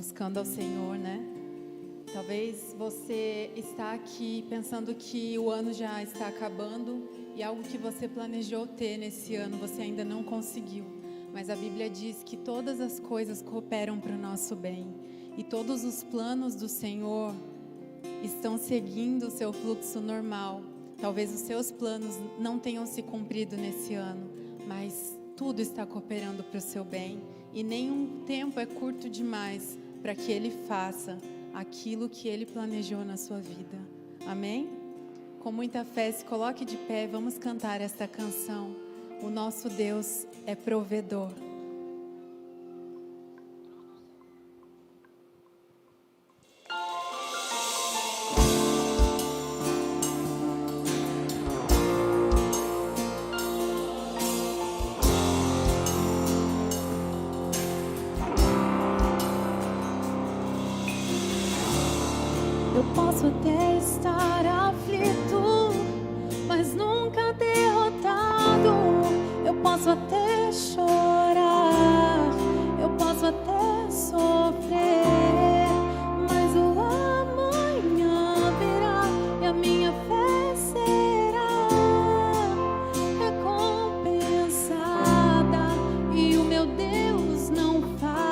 buscando ao Senhor, né? Talvez você está aqui pensando que o ano já está acabando e algo que você planejou ter nesse ano você ainda não conseguiu. Mas a Bíblia diz que todas as coisas cooperam para o nosso bem e todos os planos do Senhor estão seguindo o seu fluxo normal. Talvez os seus planos não tenham se cumprido nesse ano, mas tudo está cooperando para o seu bem e nenhum tempo é curto demais para que Ele faça aquilo que Ele planejou na sua vida. Amém? Com muita fé, se coloque de pé, vamos cantar esta canção. O nosso Deus é provedor. Eu posso até estar aflito, mas nunca derrotado. Eu posso até chorar, eu posso até sofrer, mas o amanhã virá e a minha fé será recompensada e o meu Deus não falha.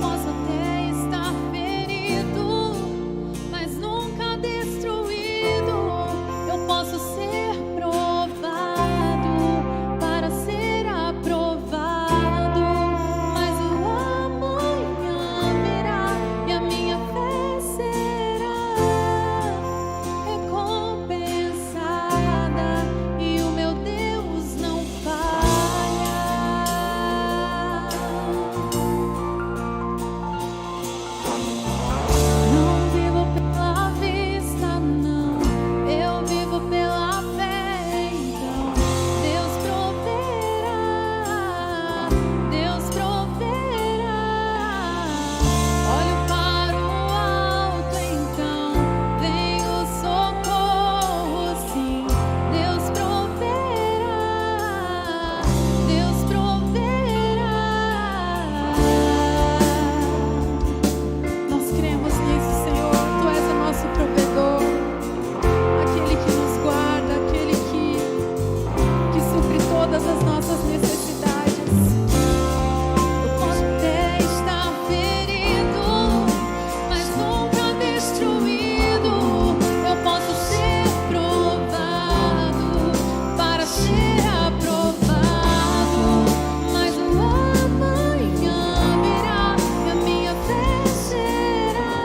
Posso até estar ferido, mas nunca destruído. Eu posso ser provado para ser aprovado, mas o amanhã virá e a minha fé será recompensada e o meu Deus não falha. Não vivo pela vista, não, eu vivo pela fé. Então Deus proverá, Deus proverá. Olho para o alto, então vem o socorro, sim. Deus proverá, Deus proverá. Nós cremos nisso, Senhor. Tu és o nosso provedor, aquele que nos guarda, aquele que supre todas as nossas necessidades. Eu posso até estar ferido, mas nunca destruído. Eu posso ser provado para ser aprovado, mas o amanhã virá e a minha fé será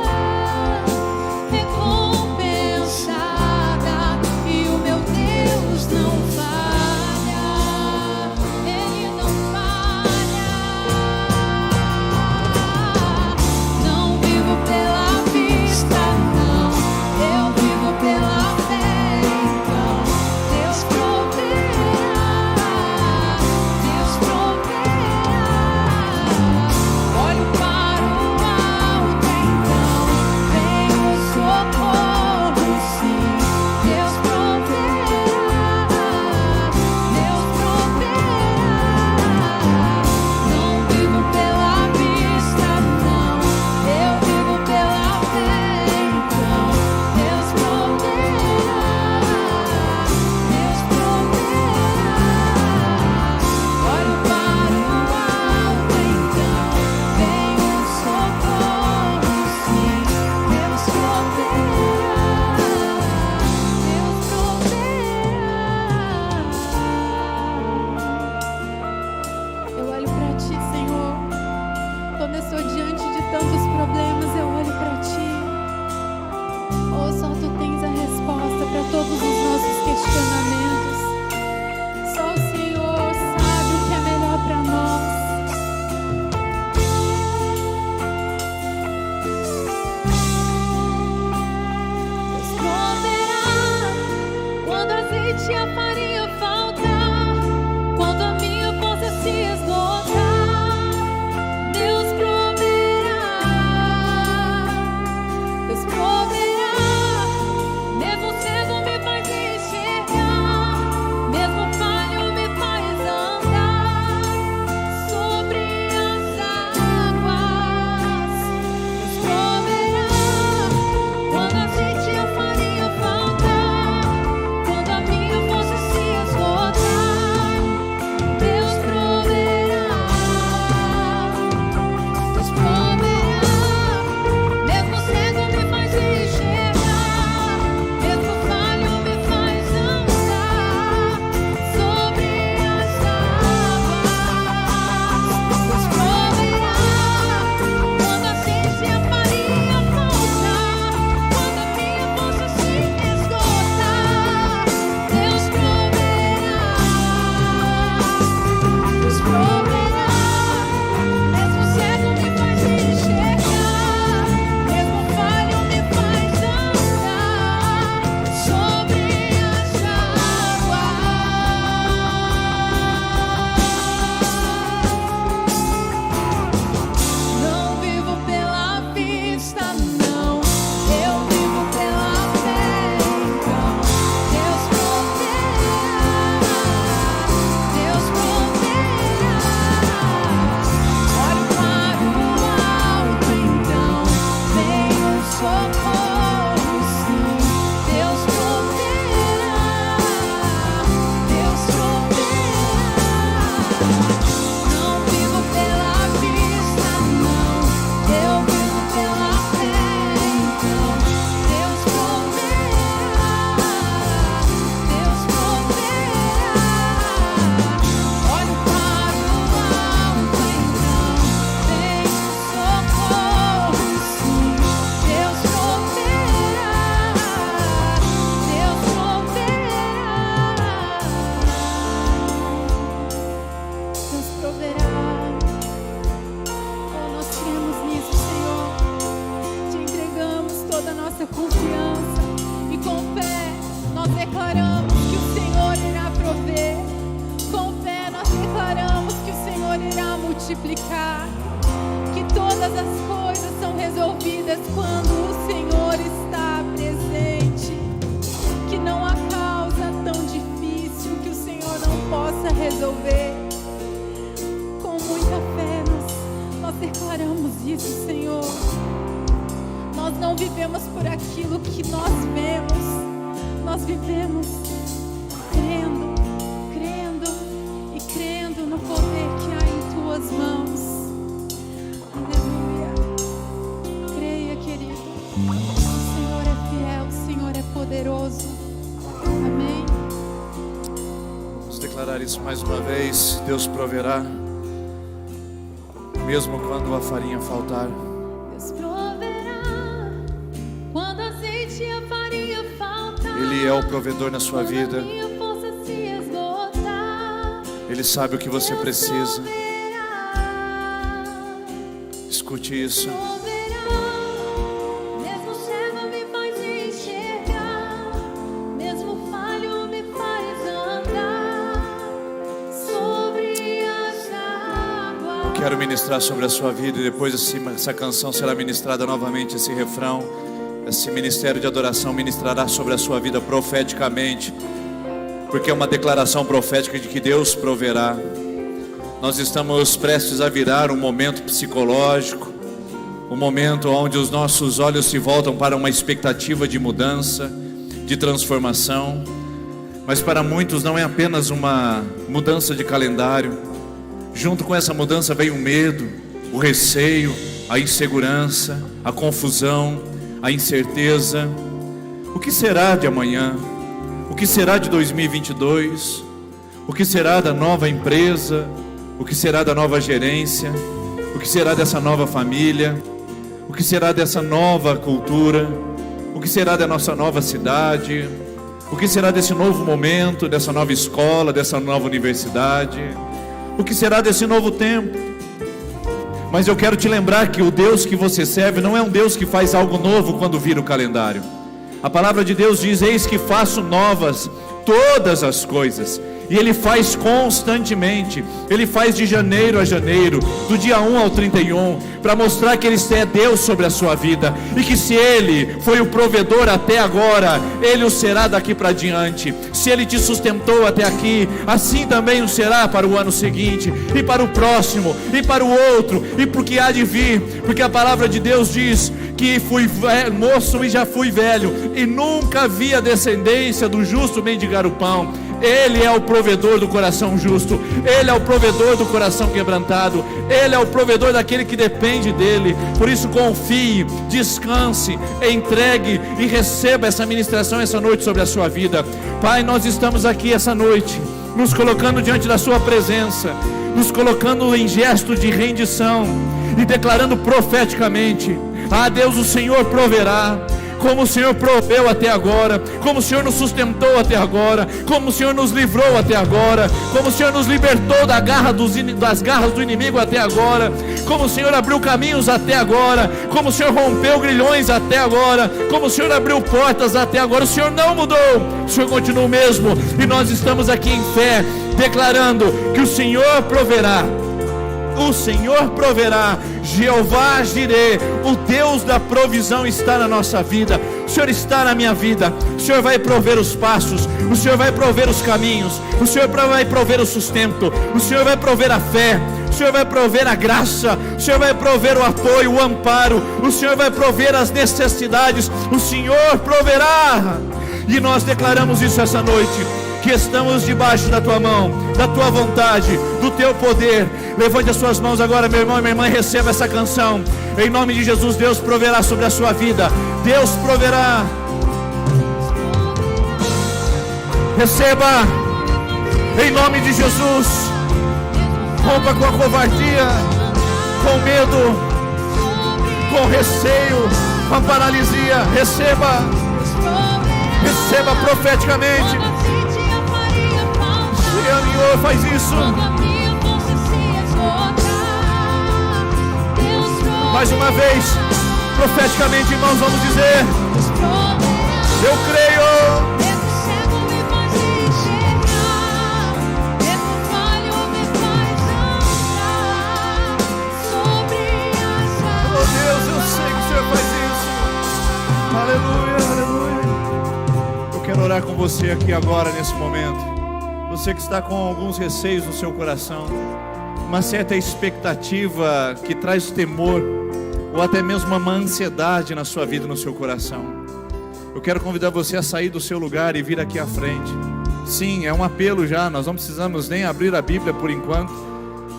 recompensada e o meu Deus não falha. multiplicar, que todas as coisas são resolvidas quando o Senhor está presente, que não há causa tão difícil que o Senhor não possa resolver. Com muita fé nós declaramos isso, Senhor. Nós não vivemos por aquilo que nós vemos, nós vivemos crendo e crendo no poder que há em Tuas mãos. Aleluia. Creia, querido. O Senhor é fiel, o Senhor é poderoso. Amém. Vamos declarar isso mais uma vez. Deus proverá, mesmo quando a farinha faltar. Deus proverá quando a azeite e a farinha faltar. Ele é o provedor na sua vida. Quando a minha força se esgotar, Ele sabe o que você Deus precisa. proverá. Escute isso. Mesmo cego me faz enxergar, mesmo falho me faz andar sobre as águas. Quero ministrar sobre a sua vida e depois essa canção será ministrada novamente, esse refrão. Esse ministério de adoração ministrará sobre a sua vida profeticamente, porque é uma declaração profética de que Deus proverá. Nós estamos prestes a virar um momento psicológico, um momento onde os nossos olhos se voltam para uma expectativa de mudança, de transformação. Mas para muitos não é apenas uma mudança de calendário. Junto com essa mudança vem o medo, o receio, a insegurança, a confusão, a incerteza. O que será de amanhã? O que será de 2022? O que será da nova empresa? O que será da nova gerência? O que será dessa nova família? O que será dessa nova cultura? O que será da nossa nova cidade? O que será desse novo momento, dessa nova escola, dessa nova universidade? O que será desse novo tempo? Mas eu quero te lembrar que o Deus que você serve não é um Deus que faz algo novo quando vira o calendário. A palavra de Deus diz: eis que faço novas todas as coisas. E Ele faz constantemente. Ele faz de janeiro a janeiro, do dia 1 ao 31, para mostrar que Ele é Deus sobre a sua vida, e que se Ele foi o provedor até agora, Ele o será daqui para diante. Se Ele te sustentou até aqui, assim também o será para o ano seguinte, e para o próximo, e para o outro, e para o que há de vir. Porque a palavra de Deus diz que fui moço e já fui velho, e nunca vi a descendência do justo mendigar o pão. Ele é o provedor do coração justo. Ele é o provedor do coração quebrantado. Ele é o provedor daquele que depende dele. Por isso confie, descanse, entregue e receba essa ministração essa noite sobre a sua vida. Pai, nós estamos aqui essa noite, nos colocando diante da sua presença, nos colocando em gesto de rendição e declarando profeticamente: ah, Deus, o Senhor proverá. Como o Senhor proveu até agora, como o Senhor nos sustentou até agora, como o Senhor nos livrou até agora, como o Senhor nos libertou das garras do inimigo até agora, como o Senhor abriu caminhos até agora, como o Senhor rompeu grilhões até agora, como o Senhor abriu portas até agora. O Senhor não mudou, o Senhor continua o mesmo, e nós estamos aqui em fé, declarando que o Senhor proverá. O Senhor proverá. Jeová Jireh, o Deus da provisão, está na nossa vida. O Senhor está na minha vida. O Senhor vai prover os passos, o Senhor vai prover os caminhos, o Senhor vai prover o sustento, o Senhor vai prover a fé, o Senhor vai prover a graça, o Senhor vai prover o apoio, o amparo, o Senhor vai prover as necessidades. O Senhor proverá. E nós declaramos isso essa noite, que estamos debaixo da tua mão, da tua vontade, do teu poder. Levante as suas mãos agora, meu irmão e minha irmã, e receba essa canção. Em nome de Jesus, Deus proverá sobre a sua vida. Deus proverá. Receba, em nome de Jesus. Rompa com a covardia, com medo, com receio, com a paralisia. Receba, receba profeticamente. Senhor, faz isso. Mais uma vez, profeticamente, irmãos, vamos dizer: eu creio. você aqui agora, nesse momento. Você que está com alguns receios no seu coração, uma certa expectativa que traz temor, ou até mesmo uma ansiedade na sua vida, no seu coração. Eu quero convidar você a sair do seu lugar e vir aqui à frente. Sim, é um apelo já, nós não precisamos nem abrir a Bíblia por enquanto,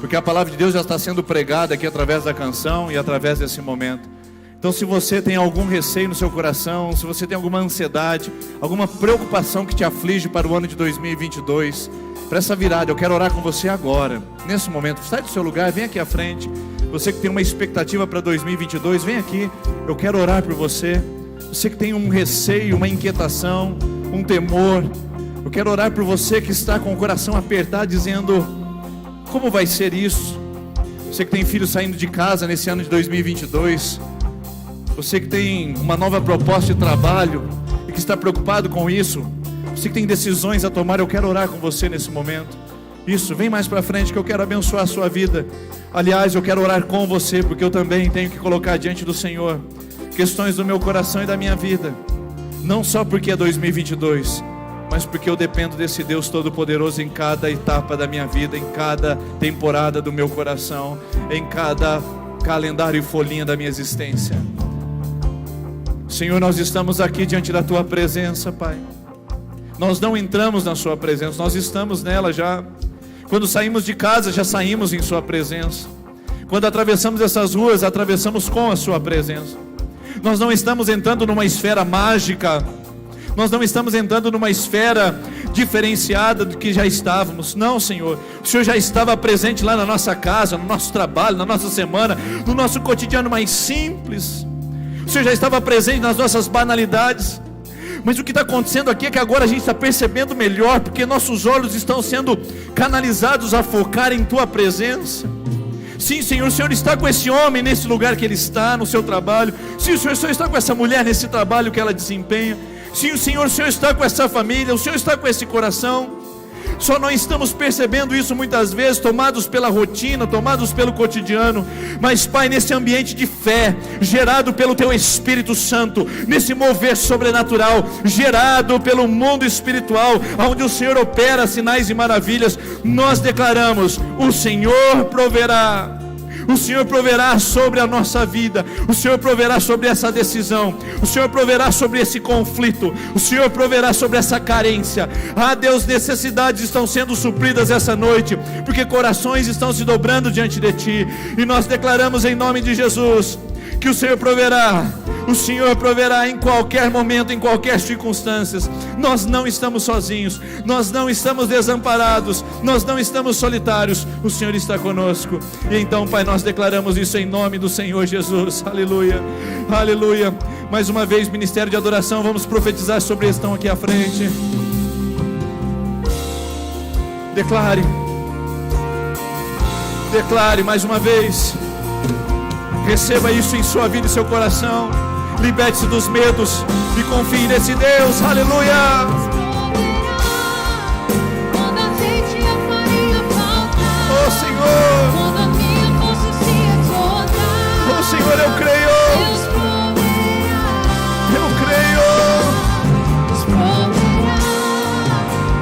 porque a palavra de Deus já está sendo pregada aqui através da canção e através desse momento. Então, se você tem algum receio no seu coração, se você tem alguma ansiedade, alguma preocupação que te aflige para o ano de 2022, para essa virada, eu quero orar com você agora, nesse momento. Sai do seu lugar, vem aqui à frente. Você que tem uma expectativa para 2022, vem aqui, eu quero orar por você. Você que tem um receio, uma inquietação, um temor, eu quero orar por você que está com o coração apertado, dizendo: como vai ser isso? Você que tem filhos saindo de casa nesse ano de 2022, você que tem uma nova proposta de trabalho e que está preocupado com isso, você que tem decisões a tomar, eu quero orar com você nesse momento. Isso, vem mais para frente que eu quero abençoar a sua vida. Aliás, eu quero orar com você, porque eu também tenho que colocar diante do Senhor questões do meu coração e da minha vida. Não só porque é 2022, mas porque eu dependo desse Deus Todo-Poderoso em cada etapa da minha vida, em cada temporada do meu coração, em cada calendário e folhinha da minha existência. Senhor, nós estamos aqui diante da Tua presença, Pai. Nós não entramos na Sua presença, nós estamos nela já. Quando saímos de casa, já saímos em Sua presença. Quando atravessamos essas ruas, atravessamos com a Sua presença. Nós não estamos entrando numa esfera mágica, nós não estamos entrando numa esfera diferenciada do que já estávamos. Não, Senhor, o Senhor já estava presente lá na nossa casa, no nosso trabalho, na nossa semana, no nosso cotidiano mais simples. O Senhor já estava presente nas nossas banalidades. Mas o que está acontecendo aqui é que agora a gente está percebendo melhor, porque nossos olhos estão sendo canalizados a focar em Tua presença. Sim, Senhor, o Senhor está com esse homem nesse lugar que ele está, no seu trabalho. Sim, o Senhor está com essa mulher nesse trabalho que ela desempenha. Sim, o Senhor está com essa família, o Senhor está com esse coração. Só não estamos percebendo isso muitas vezes, tomados pela rotina, tomados pelo cotidiano. Mas, Pai, nesse ambiente de fé, gerado pelo Teu Espírito Santo, nesse mover sobrenatural, gerado pelo mundo espiritual, onde o Senhor opera sinais e maravilhas, nós declaramos: o Senhor proverá. O Senhor proverá sobre a nossa vida. O Senhor proverá sobre essa decisão. O Senhor proverá sobre esse conflito. O Senhor proverá sobre essa carência. Ah, Deus, necessidades estão sendo supridas essa noite, porque corações estão se dobrando diante de Ti. E nós declaramos em nome de Jesus que o Senhor proverá. O Senhor proverá em qualquer momento, em qualquer circunstância. Nós não estamos sozinhos, nós não estamos desamparados, nós não estamos solitários. O Senhor está conosco. E então, Pai, nós declaramos isso em nome do Senhor Jesus. Aleluia, aleluia. Mais uma vez, ministério de adoração, vamos profetizar sobre eles que estão aqui à frente. Declare mais uma vez. Receba isso em sua vida e seu coração. Liberte-se dos medos e confie nesse Deus. Aleluia. Quando azeite e a farinha faltar, Oh, Senhor. quando a minha força se esgotar, Oh, Senhor, eu creio. Deus proverá. Eu creio. Deus proverá.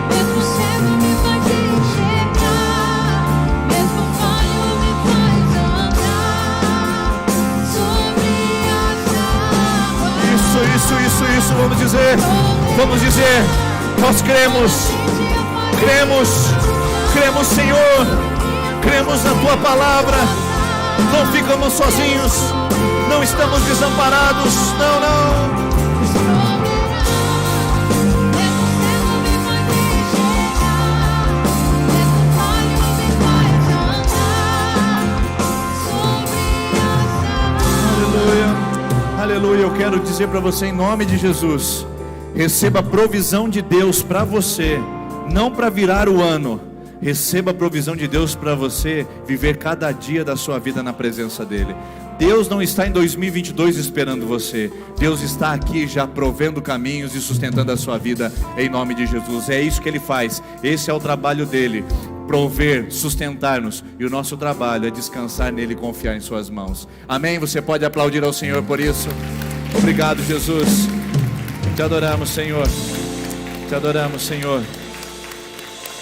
Mesmo cego me faz enxergar, mesmo falho me faz andar sobre as águas. Isso. Vamos dizer. Nós cremos, Senhor. Cremos na Tua palavra. Não ficamos sozinhos. Não estamos desamparados. Não. Aleluia, eu quero dizer para você em nome de Jesus: receba a provisão de Deus para você, não para virar o ano. Receba a provisão de Deus para você viver cada dia da sua vida na presença dEle. Deus não está em 2022 esperando você. Deus está aqui já provendo caminhos e sustentando a sua vida em nome de Jesus. É isso que Ele faz, esse é o trabalho dEle: prover, sustentar-nos, e o nosso trabalho é descansar nele e confiar em suas mãos. Amém? Você pode aplaudir ao Senhor por isso. Obrigado, Jesus. Te adoramos, Senhor. Te adoramos, Senhor.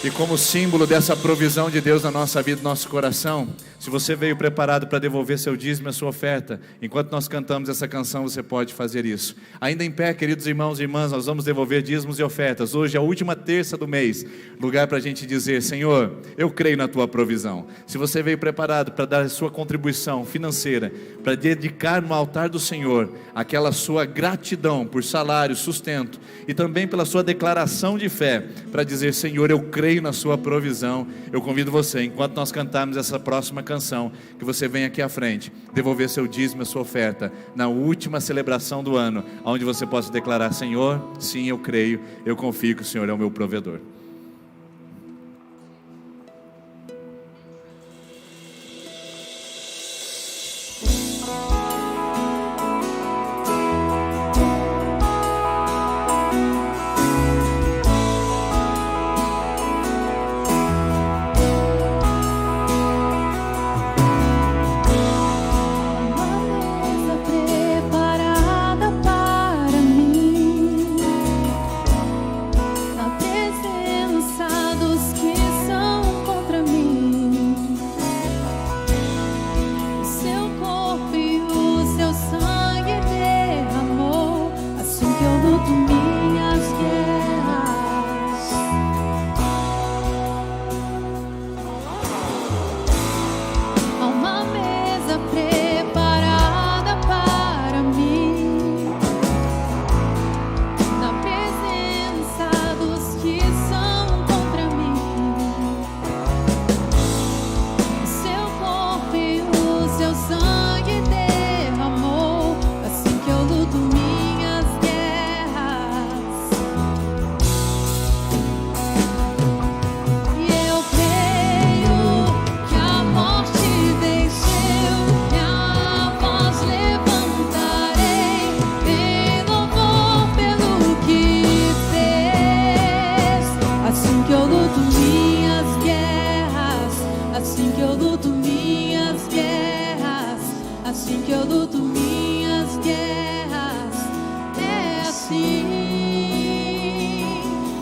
E como símbolo dessa provisão de Deus na nossa vida, no nosso coração, se você veio preparado para devolver seu dízimo e a sua oferta, enquanto nós cantamos essa canção, você pode fazer isso. Ainda em pé, queridos irmãos e irmãs, nós vamos devolver dízimos e ofertas. Hoje é a última terça do mês, lugar para a gente dizer: Senhor, eu creio na Tua provisão. Se você veio preparado para dar a sua contribuição financeira, para dedicar no altar do Senhor aquela sua gratidão por salário, sustento, e também pela sua declaração de fé, para dizer: Senhor, eu creio na sua provisão, eu convido você, enquanto nós cantarmos essa próxima canção, que você venha aqui à frente, devolver seu dízimo e sua oferta, na última celebração do ano, onde você possa declarar: Senhor, sim, eu creio, eu confio que o Senhor é o meu provedor.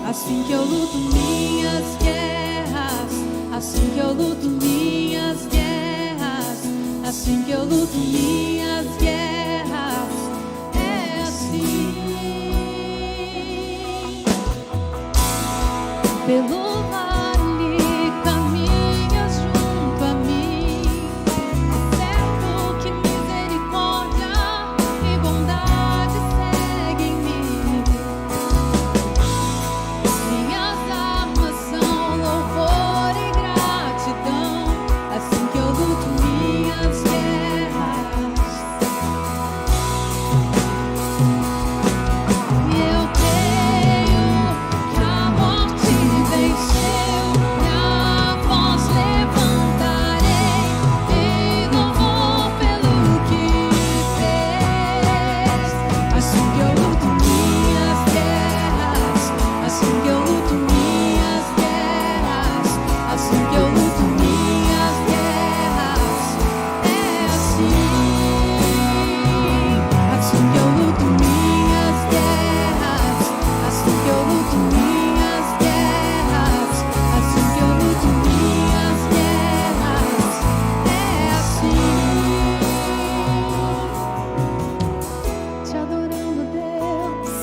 Assim que eu luto minhas guerras, assim que eu luto minhas guerras, assim que eu luto minhas guerras, é assim. Pelo vale caminhas junto a mim, é certo que misericórdia e bondade seguem em mim. Minhas armas são louvor e gratidão, assim que eu luto minhas guerras. E eu creio que a morte venceu, e a voz levantarei em louvor pelo que fez. Assim que eu luto minhas guerras, assim que eu luto minhas guerras, assim que eu luto minhas guerras, é assim. Assim que eu luto minhas guerras, assim que eu luto minhas guerras, assim que eu luto minhas guerras, é assim. Te adorando, Deus,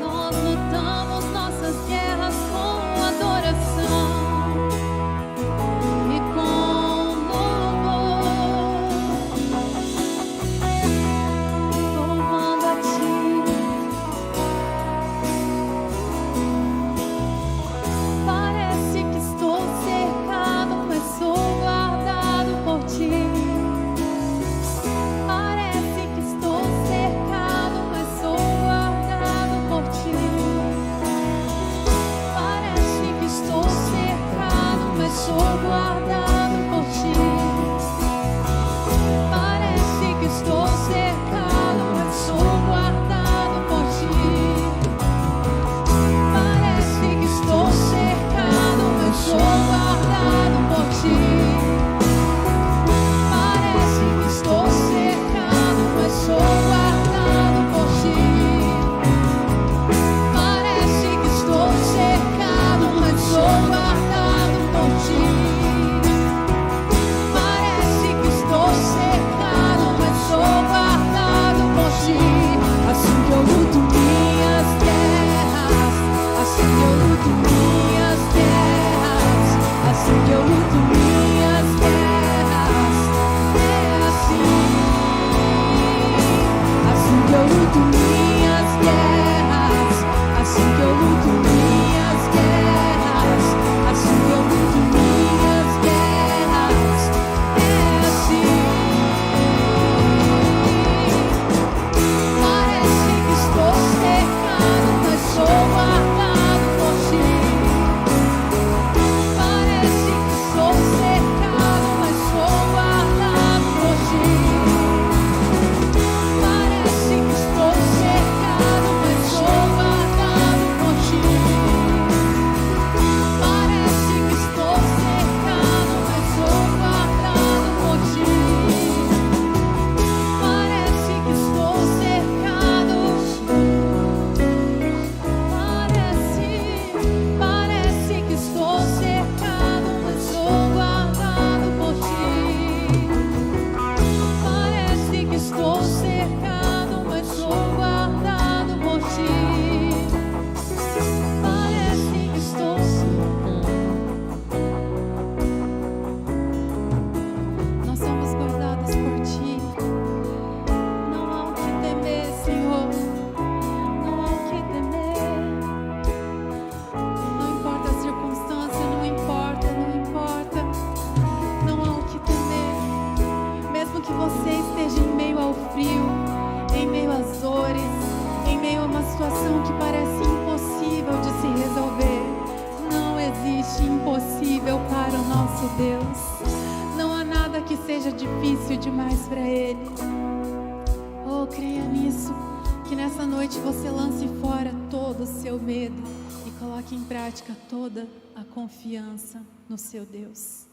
nós lutamos nossas guerras com adoração e com louvor, louvando a Ti. Parece que estou cercado, mas sou guardado por Ti. Parece que estou cercado, mas sou guardado por Ti. Parece que estou cercado, mas sou guardado por Ti. Parece que estou cercado, mas sou guardado por Ti. Parece que estou cercado, mas sou guardado por Ti. Parece que estou cercado, mas sou guardado por Ti. Parece que estou cercado, mas sou guardado por Ti. Parece que estou cercado, mas sou guardado por Ti. Parece que estou cercado, mas sou guardado por Ti. Parece que estou cercado, mas sou guardado por Ti. Parece que estou cercado, mas sou guardado por Ti. Parece que estou cercado, mas sou guardado por Ti. Parece que estou cercado, mas sou guardado por Ti. seja difícil demais para Ele. Oh, creia nisso. Que nessa noite você lance fora todo o seu medo e coloque em prática toda a confiança no seu Deus.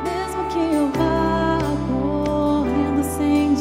Mesmo que eu vá correndo sem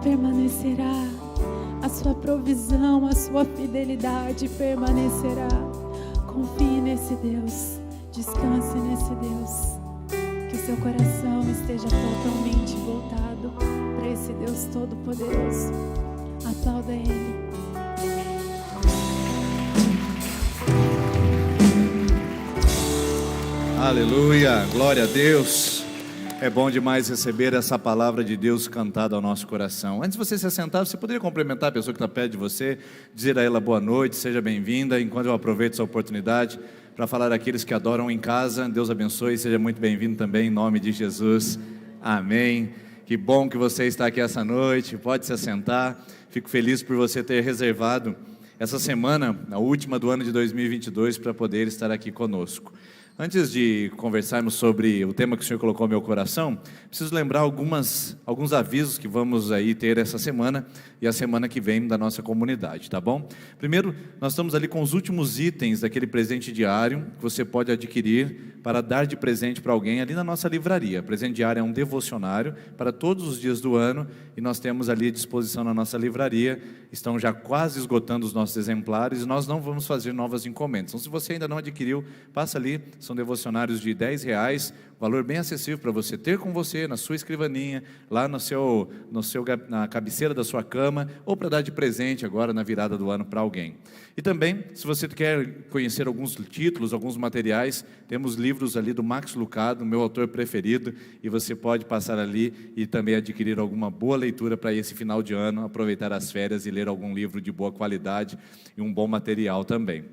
permanecerá. A sua provisão, a sua fidelidade permanecerá. Confie nesse Deus, descanse nesse Deus. Que o seu coração esteja totalmente voltado para esse Deus Todo-Poderoso. Aplauda Ele. Aleluia, glória a Deus. É bom demais receber essa palavra de Deus cantada ao nosso coração. Antes de você se assentar, você poderia cumprimentar a pessoa que está perto de você, dizer a ela boa noite, seja bem-vinda. Enquanto eu aproveito essa oportunidade para falar àqueles que adoram em casa, Deus abençoe, seja muito bem-vindo também, em nome de Jesus. Amém. Que bom que você está aqui essa noite, pode se assentar. Fico feliz por você ter reservado essa semana, a última do ano de 2022, para poder estar aqui conosco. Antes de conversarmos sobre o tema que o Senhor colocou no meu coração, preciso lembrar alguns avisos que vamos aí ter essa semana e a semana que vem da nossa comunidade, tá bom? Primeiro, nós estamos ali com os últimos itens daquele presente diário que você pode adquirir para dar de presente para alguém ali na nossa livraria. Presente diário é um devocionário para todos os dias do ano e nós temos ali à disposição na nossa livraria. Estão já quase esgotando os nossos exemplares e nós não vamos fazer novas encomendas. Então, se você ainda não adquiriu, passa ali. São devocionários de R$10, valor bem acessível para você ter com você na sua escrivaninha, lá na cabeceira da sua cama, ou para dar de presente agora na virada do ano para alguém. E também, se você quer conhecer alguns títulos, alguns materiais, temos livros ali do Max Lucado, meu autor preferido, e você pode passar ali e também adquirir alguma boa leitura para esse final de ano, aproveitar as férias e ler algum livro de boa qualidade e um bom material também.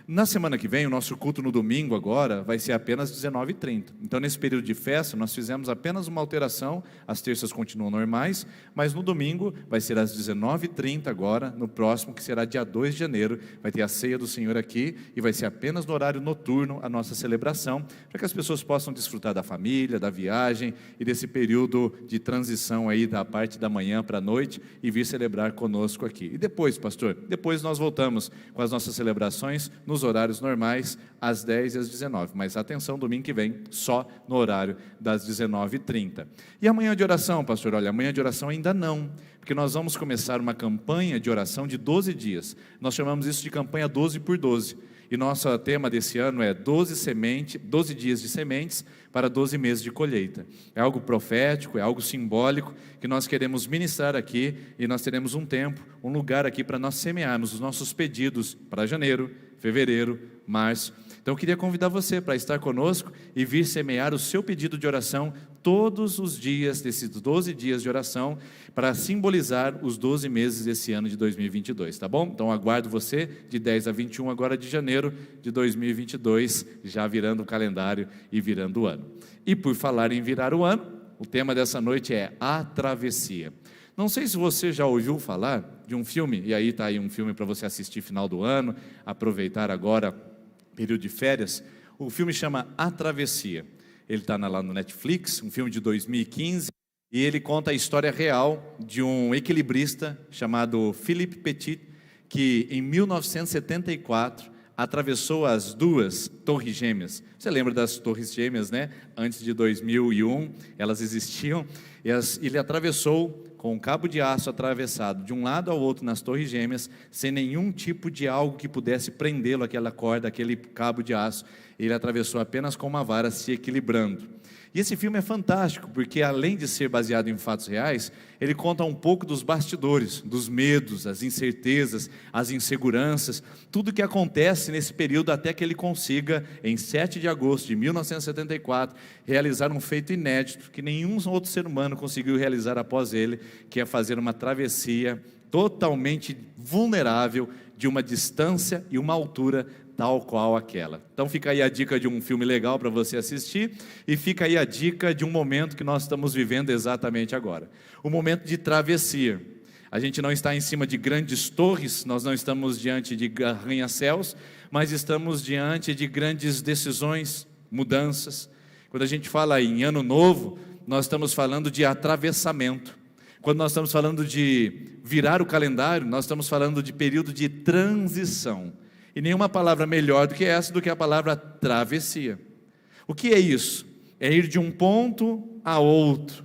Na semana que vem, o nosso culto no domingo agora vai ser apenas 19h30. Então, nesse período de festa, nós fizemos apenas uma alteração. As terças continuam normais, mas no domingo vai ser às 19h30 agora. No próximo, que será dia 2 de janeiro, vai ter a ceia do Senhor aqui e vai ser apenas no horário noturno a nossa celebração, para que as pessoas possam desfrutar da família, da viagem e desse período de transição aí da parte da manhã para a noite e vir celebrar conosco aqui. E depois, pastor, depois nós voltamos com as nossas celebrações nos horários normais, às 10 e às 19. Mas atenção, domingo que vem, só no horário das 19h30. E amanhã de oração, pastor? Olha, amanhã de oração ainda não, porque nós vamos começar uma campanha de oração de 12 dias. Nós chamamos isso de campanha 12 por 12. E nosso tema desse ano é 12 dias de sementes para 12 meses de colheita. É algo profético, é algo simbólico que nós queremos ministrar aqui, e nós teremos um tempo, um lugar aqui para nós semearmos os nossos pedidos para janeiro, fevereiro, março. Então eu queria convidar você para estar conosco e vir semear o seu pedido de oração todos os dias desses 12 dias de oração, para simbolizar os 12 meses desse ano de 2022, tá bom? Então aguardo você de 10 a 21 agora de janeiro de 2022, já virando o calendário e virando o ano. E por falar em virar o ano, o tema dessa noite é a travessia. Não sei se você já ouviu falar de um filme, e aí está aí um filme para você assistir final do ano, aproveitar agora período de férias. O filme chama A Travessia. Ele está lá no Netflix, um filme de 2015, e ele conta a história real de um equilibrista chamado Philippe Petit, que em 1974 atravessou as duas torres gêmeas. Você lembra das torres gêmeas, né? Antes de 2001, elas existiam, e ele atravessou com um cabo de aço atravessado de um lado ao outro nas torres gêmeas, sem nenhum tipo de algo que pudesse prendê-lo, aquela corda, aquele cabo de aço. Ele atravessou apenas com uma vara, se equilibrando. E esse filme é fantástico, porque além de ser baseado em fatos reais, ele conta um pouco dos bastidores, dos medos, as incertezas, as inseguranças, tudo que acontece nesse período até que ele consiga, em 7 de agosto de 1974, realizar um feito inédito, que nenhum outro ser humano conseguiu realizar após ele, que é fazer uma travessia totalmente vulnerável de uma distância e uma altura tal qual aquela. Então fica aí a dica de um filme legal para você assistir, e fica aí a dica de um momento que nós estamos vivendo exatamente agora, o momento de travessia. A gente não está em cima de grandes torres, nós não estamos diante de arranha-céus, mas estamos diante de grandes decisões, mudanças. Quando a gente fala em ano novo, nós estamos falando de atravessamento. Quando nós estamos falando de virar o calendário, nós estamos falando de período de transição. E nenhuma palavra melhor do que essa, do que a palavra travessia. O que é isso? É ir de um ponto a outro.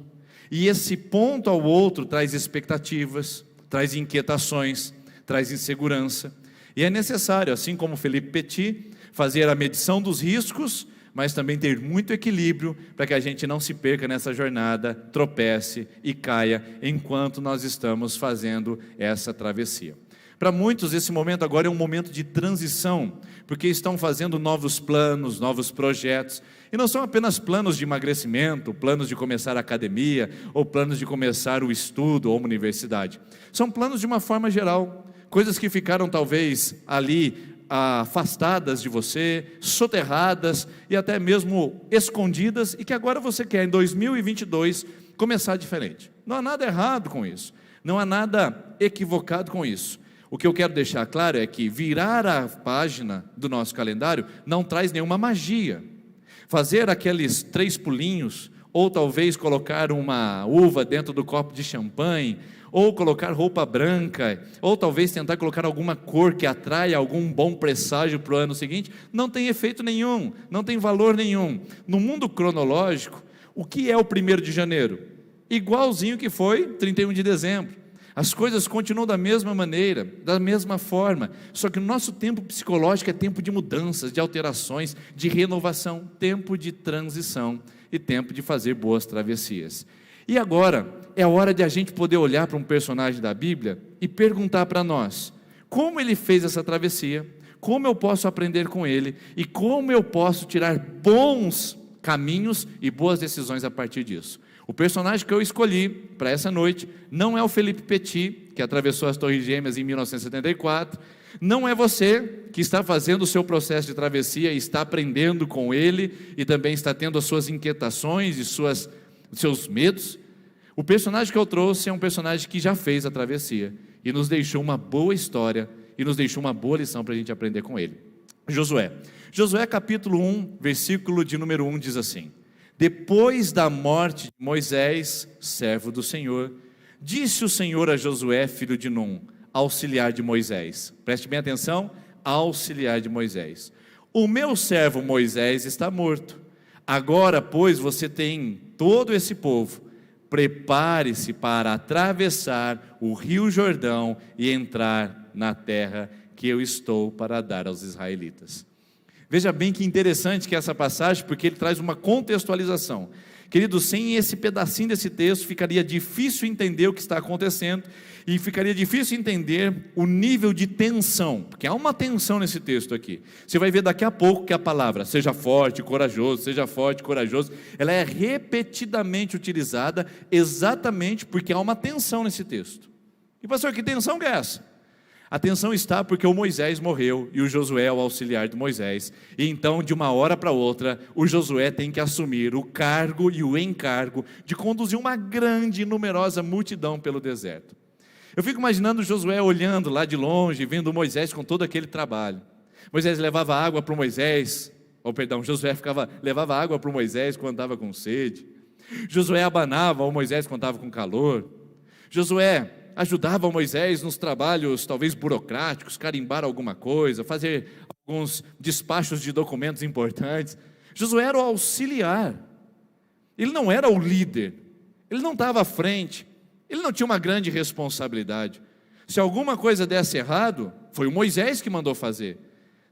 E esse ponto ao outro traz expectativas, traz inquietações, traz insegurança. E é necessário, assim como Felipe Petit, fazer a medição dos riscos, mas também ter muito equilíbrio para que a gente não se perca nessa jornada, tropece e caia enquanto nós estamos fazendo essa travessia. Para muitos esse momento agora é um momento de transição, porque estão fazendo novos planos, novos projetos, e não são apenas planos de emagrecimento, planos de começar a academia, ou planos de começar o estudo ou uma universidade. São planos de uma forma geral, coisas que ficaram talvez ali afastadas de você, soterradas e até mesmo escondidas, e que agora você quer em 2022 começar diferente. Não há nada errado com isso, não há nada equivocado com isso. O que eu quero deixar claro é que virar a página do nosso calendário não traz nenhuma magia. Fazer aqueles 3 pulinhos, ou talvez colocar uma uva dentro do copo de champanhe, ou colocar roupa branca, ou talvez tentar colocar alguma cor que atraia algum bom presságio para o ano seguinte, não tem efeito nenhum, não tem valor nenhum. No mundo cronológico, o que é o 1º de janeiro? Igualzinho que foi 31 de dezembro. As coisas continuam da mesma maneira, da mesma forma, só que o nosso tempo psicológico é tempo de mudanças, de alterações, de renovação, tempo de transição e tempo de fazer boas travessias. E agora é a hora de a gente poder olhar para um personagem da Bíblia e perguntar para nós, como ele fez essa travessia, como eu posso aprender com ele e como eu posso tirar bons caminhos e boas decisões a partir disso. O personagem que eu escolhi para essa noite não é o Felipe Petit, que atravessou as Torres Gêmeas em 1974, não é você que está fazendo o seu processo de travessia e está aprendendo com ele e também está tendo as suas inquietações e seus medos. O personagem que eu trouxe é um personagem que já fez a travessia e nos deixou uma boa história e nos deixou uma boa lição para a gente aprender com ele. Josué capítulo 1, versículo de número 1 diz assim: depois da morte de Moisés, servo do Senhor, disse o Senhor a Josué, filho de Num, auxiliar de Moisés. Preste bem atenção, auxiliar de Moisés. O meu servo Moisés está morto. Agora, pois, você tem todo esse povo. Prepare-se para atravessar o rio Jordão e entrar na terra que eu estou para dar aos israelitas. Veja bem que interessante que essa passagem, porque ele traz uma contextualização. Querido, sem esse pedacinho desse texto, ficaria difícil entender o que está acontecendo, e ficaria difícil entender o nível de tensão, porque há uma tensão nesse texto aqui. Você vai ver daqui a pouco que a palavra, seja forte, corajoso, ela é repetidamente utilizada, exatamente porque há uma tensão nesse texto. E pastor, que tensão que é essa? A tensão está porque o Moisés morreu e o Josué é o auxiliar de Moisés. E então, de uma hora para outra, o Josué tem que assumir o cargo e o encargo de conduzir uma grande e numerosa multidão pelo deserto. Eu fico imaginando o Josué olhando lá de longe, vendo Moisés com todo aquele trabalho. Moisés levava água para Josué levava água para o Moisés quando estava com sede. Josué abanava o Moisés quando estava com calor. Josué ajudava Moisés nos trabalhos talvez burocráticos, carimbar alguma coisa, fazer alguns despachos de documentos importantes. Josué era o auxiliar, ele não era o líder, ele não estava à frente, ele não tinha uma grande responsabilidade. Se alguma coisa desse errado, foi o Moisés que mandou fazer.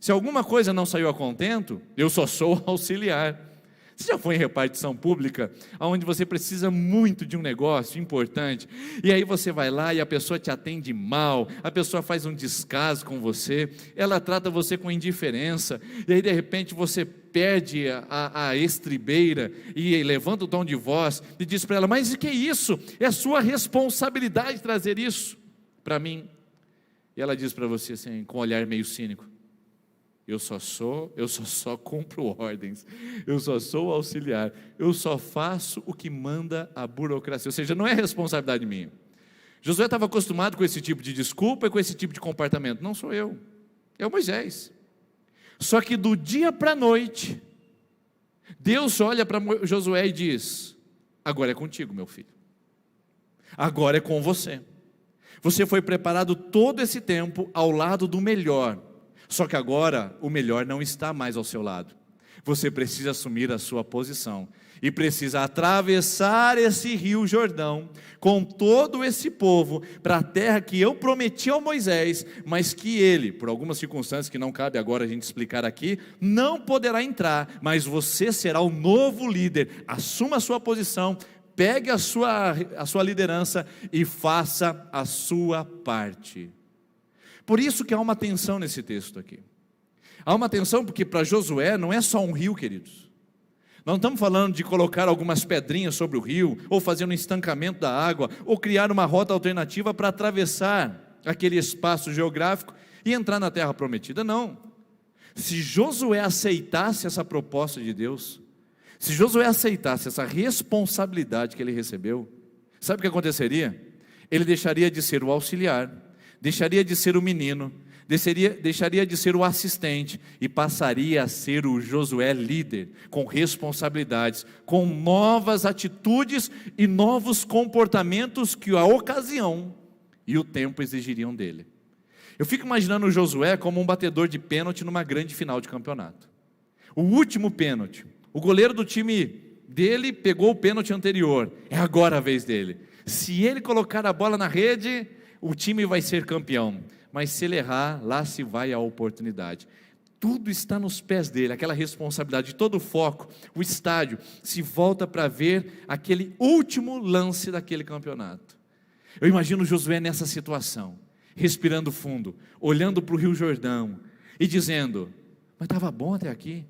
Se alguma coisa não saiu a contento, eu só sou auxiliar. Você já foi em repartição pública, onde você precisa muito de um negócio importante, e aí você vai lá e a pessoa te atende mal, a pessoa faz um descaso com você, ela trata você com indiferença, e aí de repente você perde a estribeira, e levanta o tom de voz, e diz para ela, mas o que é isso? É a sua responsabilidade trazer isso para mim. E ela diz para você assim, com um olhar meio cínico, eu só cumpro ordens, eu só sou auxiliar, eu só faço o que manda a burocracia, ou seja, não é responsabilidade minha. Josué estava acostumado com esse tipo de desculpa e com esse tipo de comportamento, não sou eu, é o Moisés. Só que do dia para a noite, Deus olha para Josué e diz, agora é contigo, meu filho, agora é com você. Você foi preparado todo esse tempo ao lado do melhor, só que agora o melhor não está mais ao seu lado. Você precisa assumir a sua posição e precisa atravessar esse rio Jordão com todo esse povo para a terra que eu prometi ao Moisés, mas que ele, por algumas circunstâncias que não cabe agora a gente explicar aqui, não poderá entrar, mas você será o novo líder. Assuma a sua posição, pegue a sua liderança e faça a sua parte. Por isso que há uma tensão nesse texto aqui. Há uma tensão porque para Josué não é só um rio, queridos. Não estamos falando de colocar algumas pedrinhas sobre o rio, ou fazer um estancamento da água, ou criar uma rota alternativa para atravessar aquele espaço geográfico e entrar na terra prometida. Não. Se Josué aceitasse essa proposta de Deus, se Josué aceitasse essa responsabilidade que ele recebeu, sabe o que aconteceria? Ele deixaria de ser o auxiliar, deixaria de ser o menino, deixaria de ser o assistente e passaria a ser o Josué líder, com responsabilidades, com novas atitudes e novos comportamentos que a ocasião e o tempo exigiriam dele. Eu fico imaginando o Josué como um batedor de pênalti numa grande final de campeonato. O último pênalti, o goleiro do time dele pegou o pênalti anterior, é agora a vez dele. Se ele colocar a bola na rede, o time vai ser campeão. Mas se ele errar, lá se vai a oportunidade. Tudo está nos pés dele, aquela responsabilidade, todo o foco, o estádio se volta para ver aquele último lance daquele campeonato. Eu imagino Josué nessa situação, respirando fundo, olhando para o Rio Jordão e dizendo: mas estava bom até aqui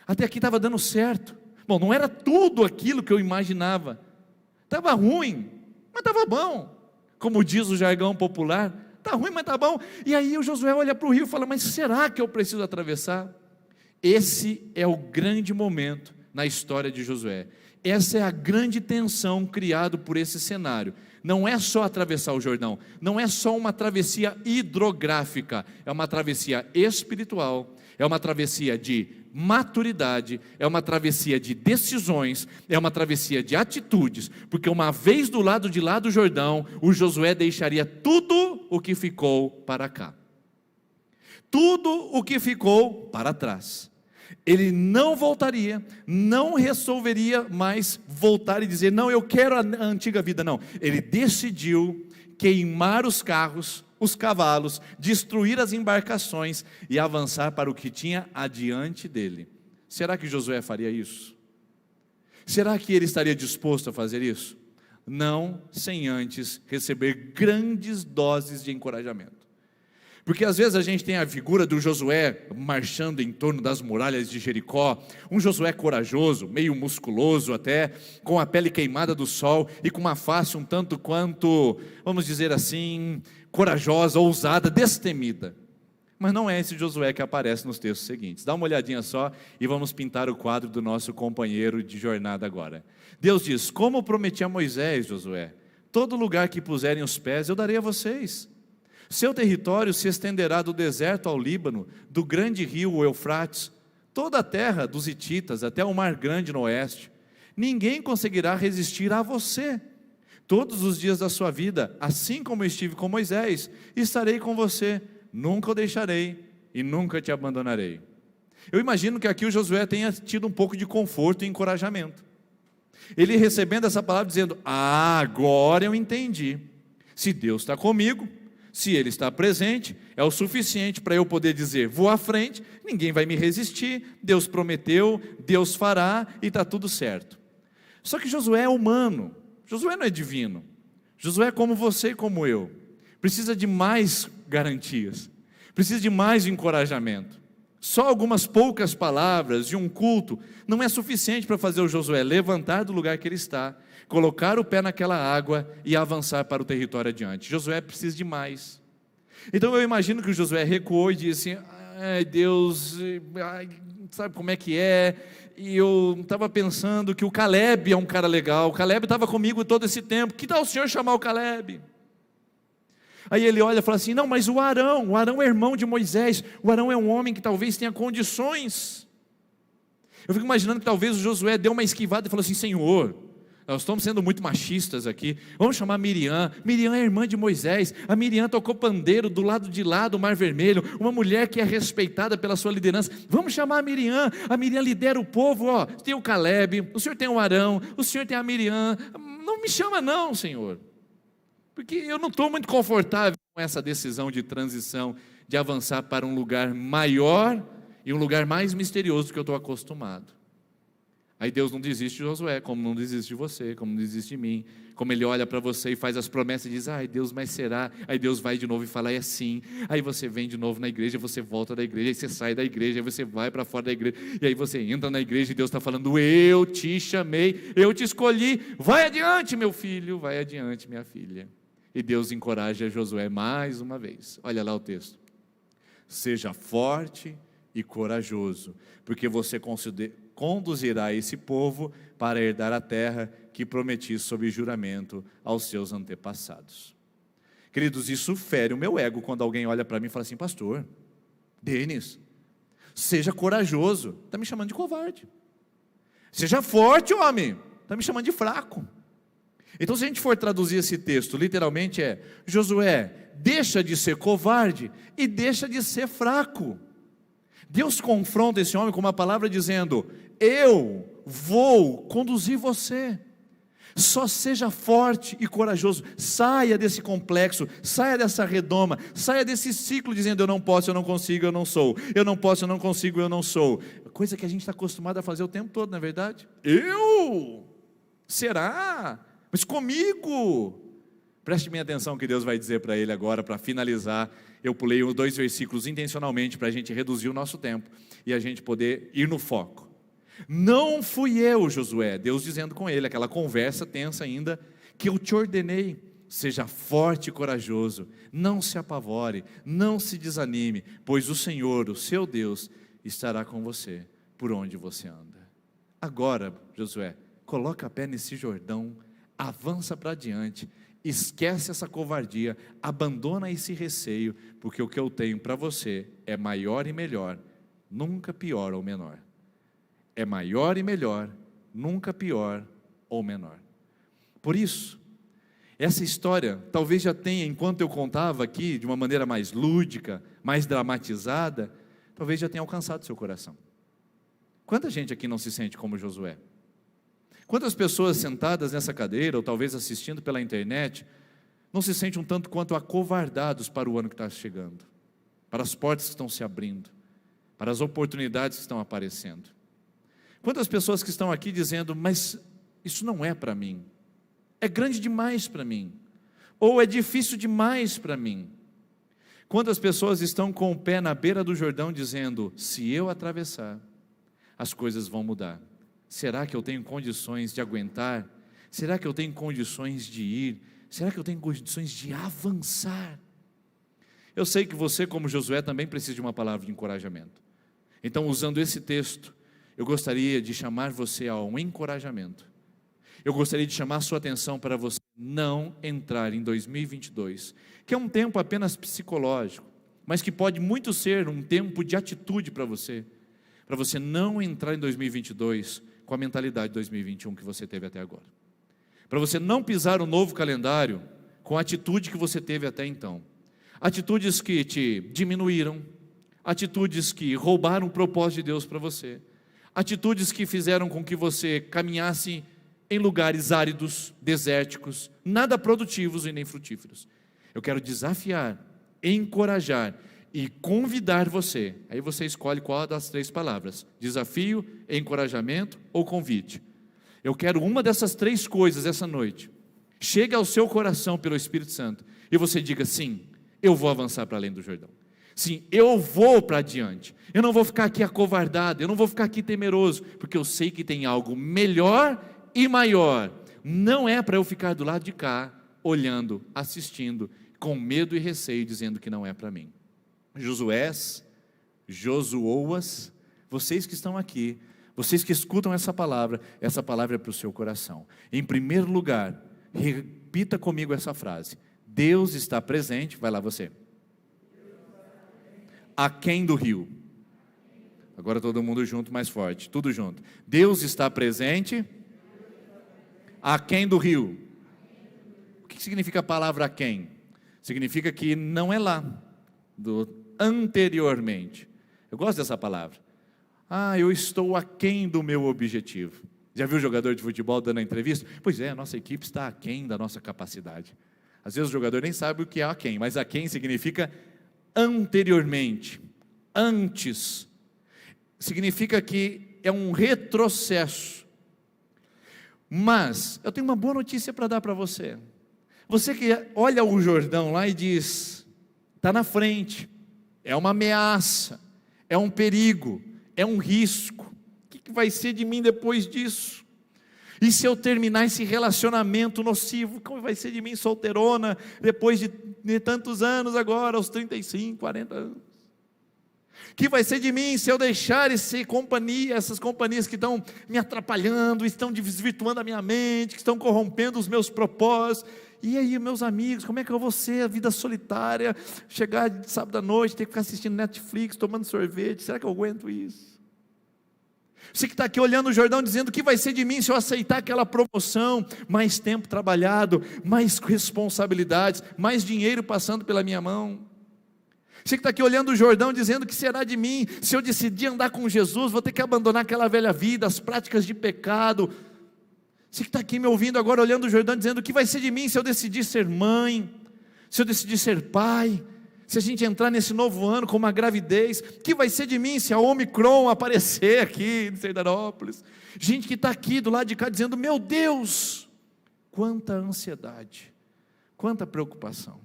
estava dando certo. Bom, não era tudo aquilo que eu imaginava, estava ruim, mas estava bom, como diz o jargão popular. Está ruim, mas está bom. E aí o Josué olha para o rio e fala: mas será que eu preciso atravessar? Esse é o grande momento na história de Josué. Essa é a grande tensão criada por esse cenário. Não é só atravessar o Jordão, não é só uma travessia hidrográfica, é uma travessia espiritual, é uma travessia de maturidade, é uma travessia de decisões, é uma travessia de atitudes, porque uma vez do lado de lá do Jordão, o Josué deixaria tudo o que ficou para cá, tudo o que ficou para trás. Ele não voltaria, não resolveria mais voltar e dizer: não, eu quero a antiga vida. Não, ele decidiu queimar os carros, os cavalos, destruir as embarcações e avançar para o que tinha adiante dele. Será que Josué faria isso? Será que ele estaria disposto a fazer isso? Não, sem antes receber grandes doses de encorajamento. Porque às vezes a gente tem a figura do Josué marchando em torno das muralhas de Jericó, um Josué corajoso, meio musculoso até, com a pele queimada do sol e com uma face um tanto quanto, vamos dizer assim, corajosa, ousada, destemida. Mas não é esse Josué que aparece nos textos seguintes. Dá uma olhadinha só e vamos pintar o quadro do nosso companheiro de jornada agora. Deus diz: como prometi a Moisés, Josué, todo lugar que puserem os pés eu darei a vocês. Seu território se estenderá do deserto ao Líbano, do grande rio o Eufrates, toda a terra dos hititas até o mar grande no oeste. Ninguém conseguirá resistir a você. Todos os dias da sua vida, assim como eu estive com Moisés, estarei com você, nunca o deixarei e nunca te abandonarei. Eu imagino que aqui o Josué tenha tido um pouco de conforto e encorajamento. Ele recebendo essa palavra dizendo: agora eu entendi, se Deus está comigo, se Ele está presente, é o suficiente para eu poder dizer: vou à frente, ninguém vai me resistir, Deus prometeu, Deus fará e está tudo certo. Só que Josué é humano, Josué não é divino, Josué é como você e como eu, precisa de mais garantias, precisa de mais encorajamento. Só algumas poucas palavras de um culto não é suficiente para fazer o Josué levantar do lugar que ele está, colocar o pé naquela água e avançar para o território adiante. Josué precisa de mais. Então eu imagino que o Josué recuou e disse: ai Deus, sabe como é que é? E eu estava pensando que o Caleb é um cara legal, o Caleb estava comigo todo esse tempo, que tal o senhor chamar o Caleb? Aí ele olha e fala assim: não, mas o Arão é irmão de Moisés, o Arão é um homem que talvez tenha condições. Eu fico imaginando que talvez o Josué deu uma esquivada e falou assim: Senhor, Nós estamos sendo muito machistas aqui. Vamos chamar Miriam. Miriam é irmã de Moisés. A Miriam tocou pandeiro do lado de lá do Mar Vermelho. Uma mulher que é respeitada pela sua liderança. Vamos chamar a Miriam. A Miriam lidera o povo. Ó, tem o Caleb, o senhor tem o Arão, o senhor tem a Miriam. Não me chama não, Senhor. Porque eu não estou muito confortável com essa decisão de transição, de avançar para um lugar maior e um lugar mais misterioso do que eu estou acostumado. Aí Deus não desiste de Josué, como não desiste de você, como não desiste de mim, como Ele olha para você e faz as promessas e diz, ai Deus, mas será? Aí Deus vai de novo e fala, é sim. Aí você vem de novo na igreja, você volta da igreja, aí você sai da igreja, aí você vai para fora da igreja, e aí você entra na igreja e Deus está falando, eu te chamei, eu te escolhi, vai adiante meu filho, vai adiante minha filha. E Deus encoraja Josué mais uma vez, olha lá o texto, seja forte e corajoso, porque você conduzirá esse povo para herdar a terra que prometi sob juramento aos seus antepassados. Queridos, isso fere o meu ego quando alguém olha para mim e fala assim, pastor, Denis, seja corajoso, está me chamando de covarde. Seja forte, homem, está me chamando de fraco. Então, se a gente for traduzir esse texto, literalmente é, Josué, deixa de ser covarde e deixa de ser fraco. Deus confronta esse homem com uma palavra dizendo, eu vou conduzir você, só seja forte e corajoso, saia desse complexo, saia dessa redoma, saia desse ciclo dizendo, eu não posso, eu não consigo, eu não sou, eu não posso, eu não consigo, eu não sou, coisa que a gente está acostumado a fazer o tempo todo, não é verdade? Eu? Será? Mas comigo? Preste bem atenção no que Deus vai dizer para ele agora, para finalizar. Eu pulei os 2 versículos intencionalmente para a gente reduzir o nosso tempo e a gente poder ir no foco. Não fui eu, Josué, Deus dizendo com ele, aquela conversa tensa ainda, que eu te ordenei, seja forte e corajoso, não se apavore, não se desanime, pois o Senhor, o seu Deus, estará com você por onde você anda. Agora, Josué, coloca a pé nesse Jordão, avança para diante, esquece essa covardia, abandona esse receio, porque o que eu tenho para você é maior e melhor, nunca pior ou menor. É maior e melhor, nunca pior ou menor. Por isso, essa história talvez já tenha, enquanto eu contava aqui, de uma maneira mais lúdica, mais dramatizada, talvez já tenha alcançado seu coração. Quanta gente aqui não se sente como Josué? Quantas pessoas sentadas nessa cadeira, ou talvez assistindo pela internet, não se sentem um tanto quanto acovardados para o ano que está chegando, para as portas que estão se abrindo, para as oportunidades que estão aparecendo? Quantas pessoas que estão aqui dizendo, mas isso não é para mim, é grande demais para mim, ou é difícil demais para mim? Quantas pessoas estão com o pé na beira do Jordão dizendo, se eu atravessar, as coisas vão mudar? Será que eu tenho condições de aguentar? Será que eu tenho condições de ir? Será que eu tenho condições de avançar? Eu sei que você, como Josué, também precisa de uma palavra de encorajamento. Então, usando esse texto, eu gostaria de chamar você a um encorajamento. Eu gostaria de chamar a sua atenção para você não entrar em 2022, que é um tempo apenas psicológico, mas que pode muito ser um tempo de atitude para você não entrar em 2022 com a mentalidade de 2021 que você teve até agora. Para você não pisar o novo calendário com a atitude que você teve até então. Atitudes que te diminuíram, atitudes que roubaram o propósito de Deus para você, atitudes que fizeram com que você caminhasse em lugares áridos, desérticos, nada produtivos e nem frutíferos. Eu quero desafiar, encorajar e convidar você, aí você escolhe qual das 3 palavras, desafio, encorajamento ou convite. Eu quero uma dessas 3 coisas essa noite, chegue ao seu coração pelo Espírito Santo, e você diga, sim, eu vou avançar para além do Jordão, sim, eu vou para adiante, eu não vou ficar aqui acovardado, eu não vou ficar aqui temeroso, porque eu sei que tem algo melhor e maior, não é para eu ficar do lado de cá, olhando, assistindo, com medo e receio, dizendo que não é para mim. Josués, Josuoas, vocês que estão aqui, vocês que escutam essa palavra é para o seu coração. Em primeiro lugar, repita comigo essa frase, Deus está presente, vai lá você, aquém do rio. Agora todo mundo junto, mais forte, tudo junto. Deus está presente Aquém do rio. O que significa a palavra aquém? Significa que não é lá, anteriormente. Eu gosto dessa palavra. Eu estou aquém do meu objetivo. Já viu o jogador de futebol dando a entrevista? Pois é, a nossa equipe está aquém da nossa capacidade. Às vezes o jogador nem sabe o que é aquém, mas aquém significa anteriormente, antes. Significa que é um retrocesso. Mas eu tenho uma boa notícia para dar para você. Você que olha o Jordão lá e diz, está na frente, é uma ameaça, é um perigo, é um risco. O que vai ser de mim depois disso? E se eu terminar esse relacionamento nocivo, como vai ser de mim solteirona, depois de tantos anos agora, aos 35, 40 anos? O que vai ser de mim se eu deixar essas companhias que estão me atrapalhando, estão desvirtuando a minha mente, que estão corrompendo os meus propósitos? E aí, meus amigos, como é que eu vou ser a vida solitária, chegar de sábado à noite, ter que ficar assistindo Netflix, tomando sorvete? Será que eu aguento isso? Você que está aqui olhando o Jordão dizendo, o que vai ser de mim se eu aceitar aquela promoção, mais tempo trabalhado, mais responsabilidades, mais dinheiro passando pela minha mão? Você que está aqui olhando o Jordão dizendo, o que será de mim se eu decidir andar com Jesus, vou ter que abandonar aquela velha vida, as práticas de pecado? Você que está aqui me ouvindo agora, olhando o Jordão dizendo, o que vai ser de mim se eu decidir ser mãe, se eu decidir ser pai, se a gente entrar nesse novo ano com uma gravidez? O que vai ser de mim se a Omicron aparecer aqui em Serdarópolis? Gente que está aqui do lado de cá dizendo, meu Deus, quanta ansiedade, quanta preocupação.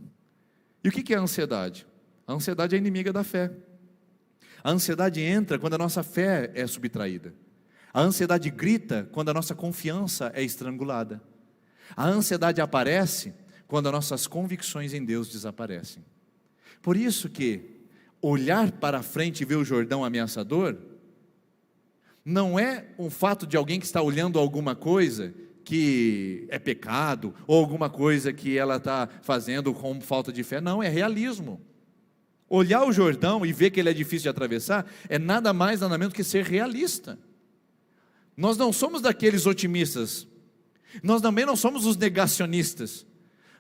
E o que é a ansiedade? A ansiedade é inimiga da fé. A ansiedade entra quando a nossa fé é subtraída. A ansiedade grita quando a nossa confiança é estrangulada. A ansiedade aparece quando as nossas convicções em Deus desaparecem. Por isso que olhar para frente e ver o Jordão ameaçador não é um fato de alguém que está olhando alguma coisa que é pecado, ou alguma coisa que ela está fazendo com falta de fé. Não, é realismo. Olhar o Jordão e ver que ele é difícil de atravessar é nada mais, nada menos que ser realista. Nós não somos daqueles otimistas, nós também não somos os negacionistas.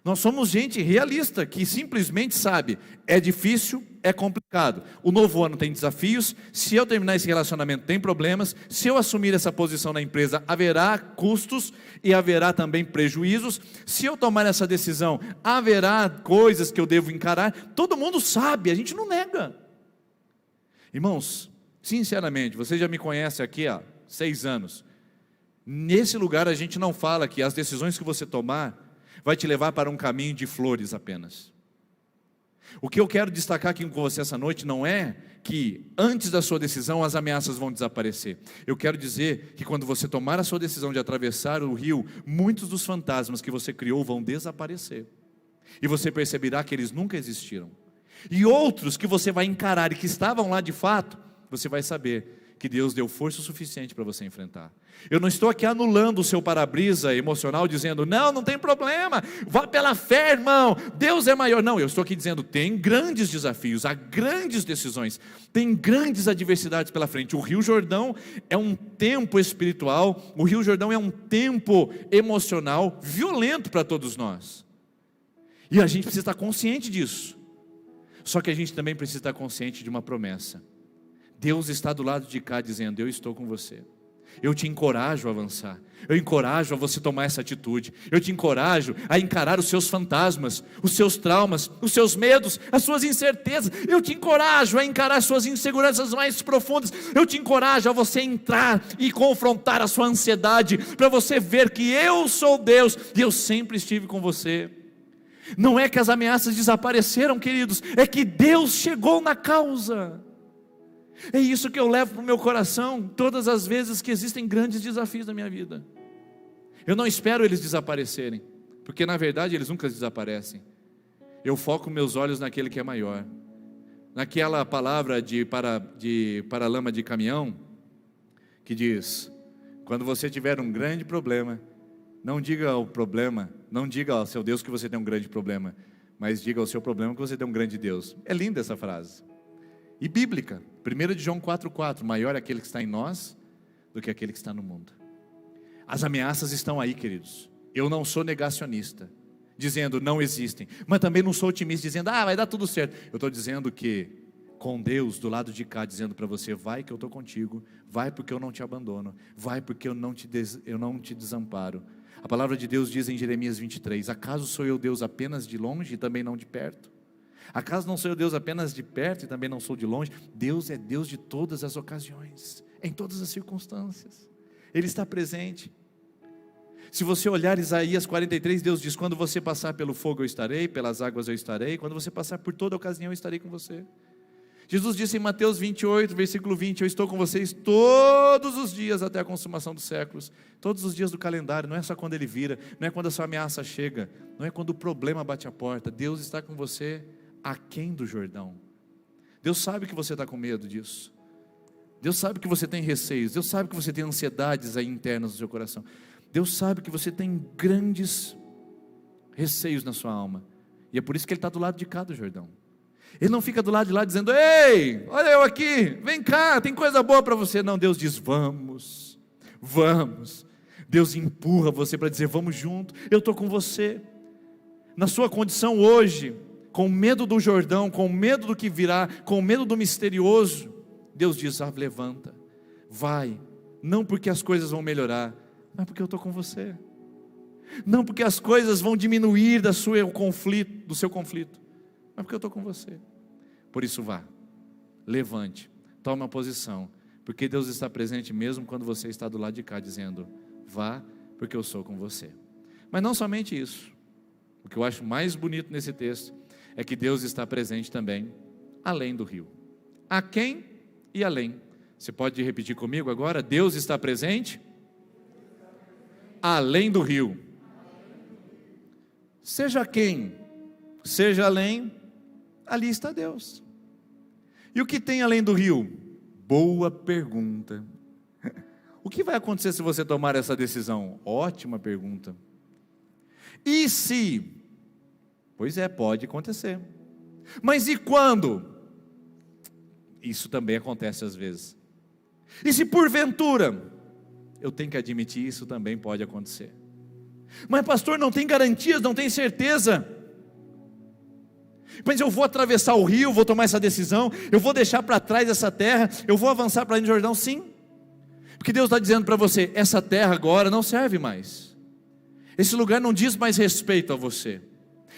Nós somos gente realista, que simplesmente sabe, é difícil, é complicado. O novo ano tem desafios, se eu terminar esse relacionamento tem problemas, se eu assumir essa posição na empresa haverá custos e haverá também prejuízos, se eu tomar essa decisão haverá coisas que eu devo encarar. Todo mundo sabe, a gente não nega. Irmãos, sinceramente, você já me conhece aqui há 6 anos. Nesse lugar a gente não fala que as decisões que você tomar vai te levar para um caminho de flores apenas. O que eu quero destacar aqui com você essa noite não é que antes da sua decisão as ameaças vão desaparecer. Eu quero dizer que quando você tomar a sua decisão de atravessar o rio, muitos dos fantasmas que você criou vão desaparecer. E você perceberá que eles nunca existiram. E outros que você vai encarar e que estavam lá de fato, você vai saber que Deus deu força suficiente para você enfrentar. Eu não estou aqui anulando o seu para-brisa emocional, dizendo, não tem problema, vá pela fé, irmão, Deus é maior. Não, eu estou aqui dizendo, tem grandes desafios, há grandes decisões, tem grandes adversidades pela frente. O Rio Jordão é um tempo espiritual, o Rio Jordão é um tempo emocional violento para todos nós. E a gente precisa estar consciente disso. Só que a gente também precisa estar consciente de uma promessa. Deus está do lado de cá dizendo, eu estou com você. Eu te encorajo a avançar. Eu encorajo a você tomar essa atitude. Eu te encorajo a encarar os seus fantasmas, os seus traumas, os seus medos, as suas incertezas. Eu te encorajo a encarar as suas inseguranças mais profundas. Eu te encorajo a você entrar e confrontar a sua ansiedade, para você ver que eu sou Deus e eu sempre estive com você. Não é que as ameaças desapareceram, queridos, é que Deus chegou na causa. É isso que eu levo para o meu coração todas as vezes que existem grandes desafios na minha vida. Eu não espero eles desaparecerem, porque na verdade eles nunca desaparecem. Eu foco meus olhos naquele que é maior. Naquela palavra de paralama de caminhão, que diz, quando você tiver um grande problema, não diga ao problema, não diga ao seu Deus que você tem um grande problema, mas diga ao seu problema que você tem um grande Deus. É linda essa frase. E bíblica, 1 João 4,4, maior é aquele que está em nós do que aquele que está no mundo. As ameaças estão aí, queridos. Eu não sou negacionista, dizendo não existem, mas também não sou otimista, dizendo vai dar tudo certo. Eu estou dizendo que com Deus do lado de cá, dizendo para você, vai que eu estou contigo, vai porque eu não te abandono, vai porque eu não te desamparo. A palavra de Deus diz em Jeremias 23, acaso sou eu Deus apenas de longe e também não de perto? Acaso não sou eu Deus apenas de perto e também não sou de longe? Deus é Deus de todas as ocasiões, em todas as circunstâncias. Ele está presente. Se você olhar Isaías 43, Deus diz, quando você passar pelo fogo eu estarei, pelas águas eu estarei, quando você passar por toda ocasião eu estarei com você. Jesus disse em Mateus 28, versículo 20, eu estou com vocês todos os dias até a consumação dos séculos. Todos os dias do calendário, não é só quando ele vira, não é quando a sua ameaça chega, não é quando o problema bate a porta. Deus está com você aquém do Jordão. Deus sabe que você está com medo disso. Deus sabe que você tem receios, Deus sabe que você tem ansiedades aí internas no seu coração. Deus sabe que você tem grandes receios na sua alma. E é por isso que Ele está do lado de cá do Jordão. Ele não fica do lado de lá dizendo, ei, olha eu aqui, vem cá, tem coisa boa para você. Não, Deus diz, vamos. Deus empurra você para dizer, vamos junto, eu estou com você. Na sua condição hoje, com medo do Jordão, com medo do que virá, com medo do misterioso, Deus diz, levanta, vai. Não porque as coisas vão melhorar, mas porque eu estou com você. Não porque as coisas vão diminuir do seu conflito, mas porque eu estou com você. Por isso vá, levante, tome uma posição, porque Deus está presente mesmo quando você está do lado de cá, dizendo, vá, porque eu sou com você. Mas não somente isso, o que eu acho mais bonito nesse texto, é que Deus está presente também, além do rio. Aquém e além. Você pode repetir comigo agora? Deus está presente além do rio. Seja quem, seja além, ali está Deus. E o que tem além do rio? Boa pergunta. O que vai acontecer se você tomar essa decisão? Ótima pergunta. E se? Pois é, pode acontecer. Mas e quando? Isso também acontece às vezes. E se porventura? Eu tenho que admitir, isso também pode acontecer. Mas pastor, não tem garantias, não tem certeza. Mas eu vou atravessar o rio, vou tomar essa decisão, eu vou deixar para trás essa terra, eu vou avançar para o Jordão, sim. Porque Deus está dizendo para você, essa terra agora não serve mais. Esse lugar não diz mais respeito a você.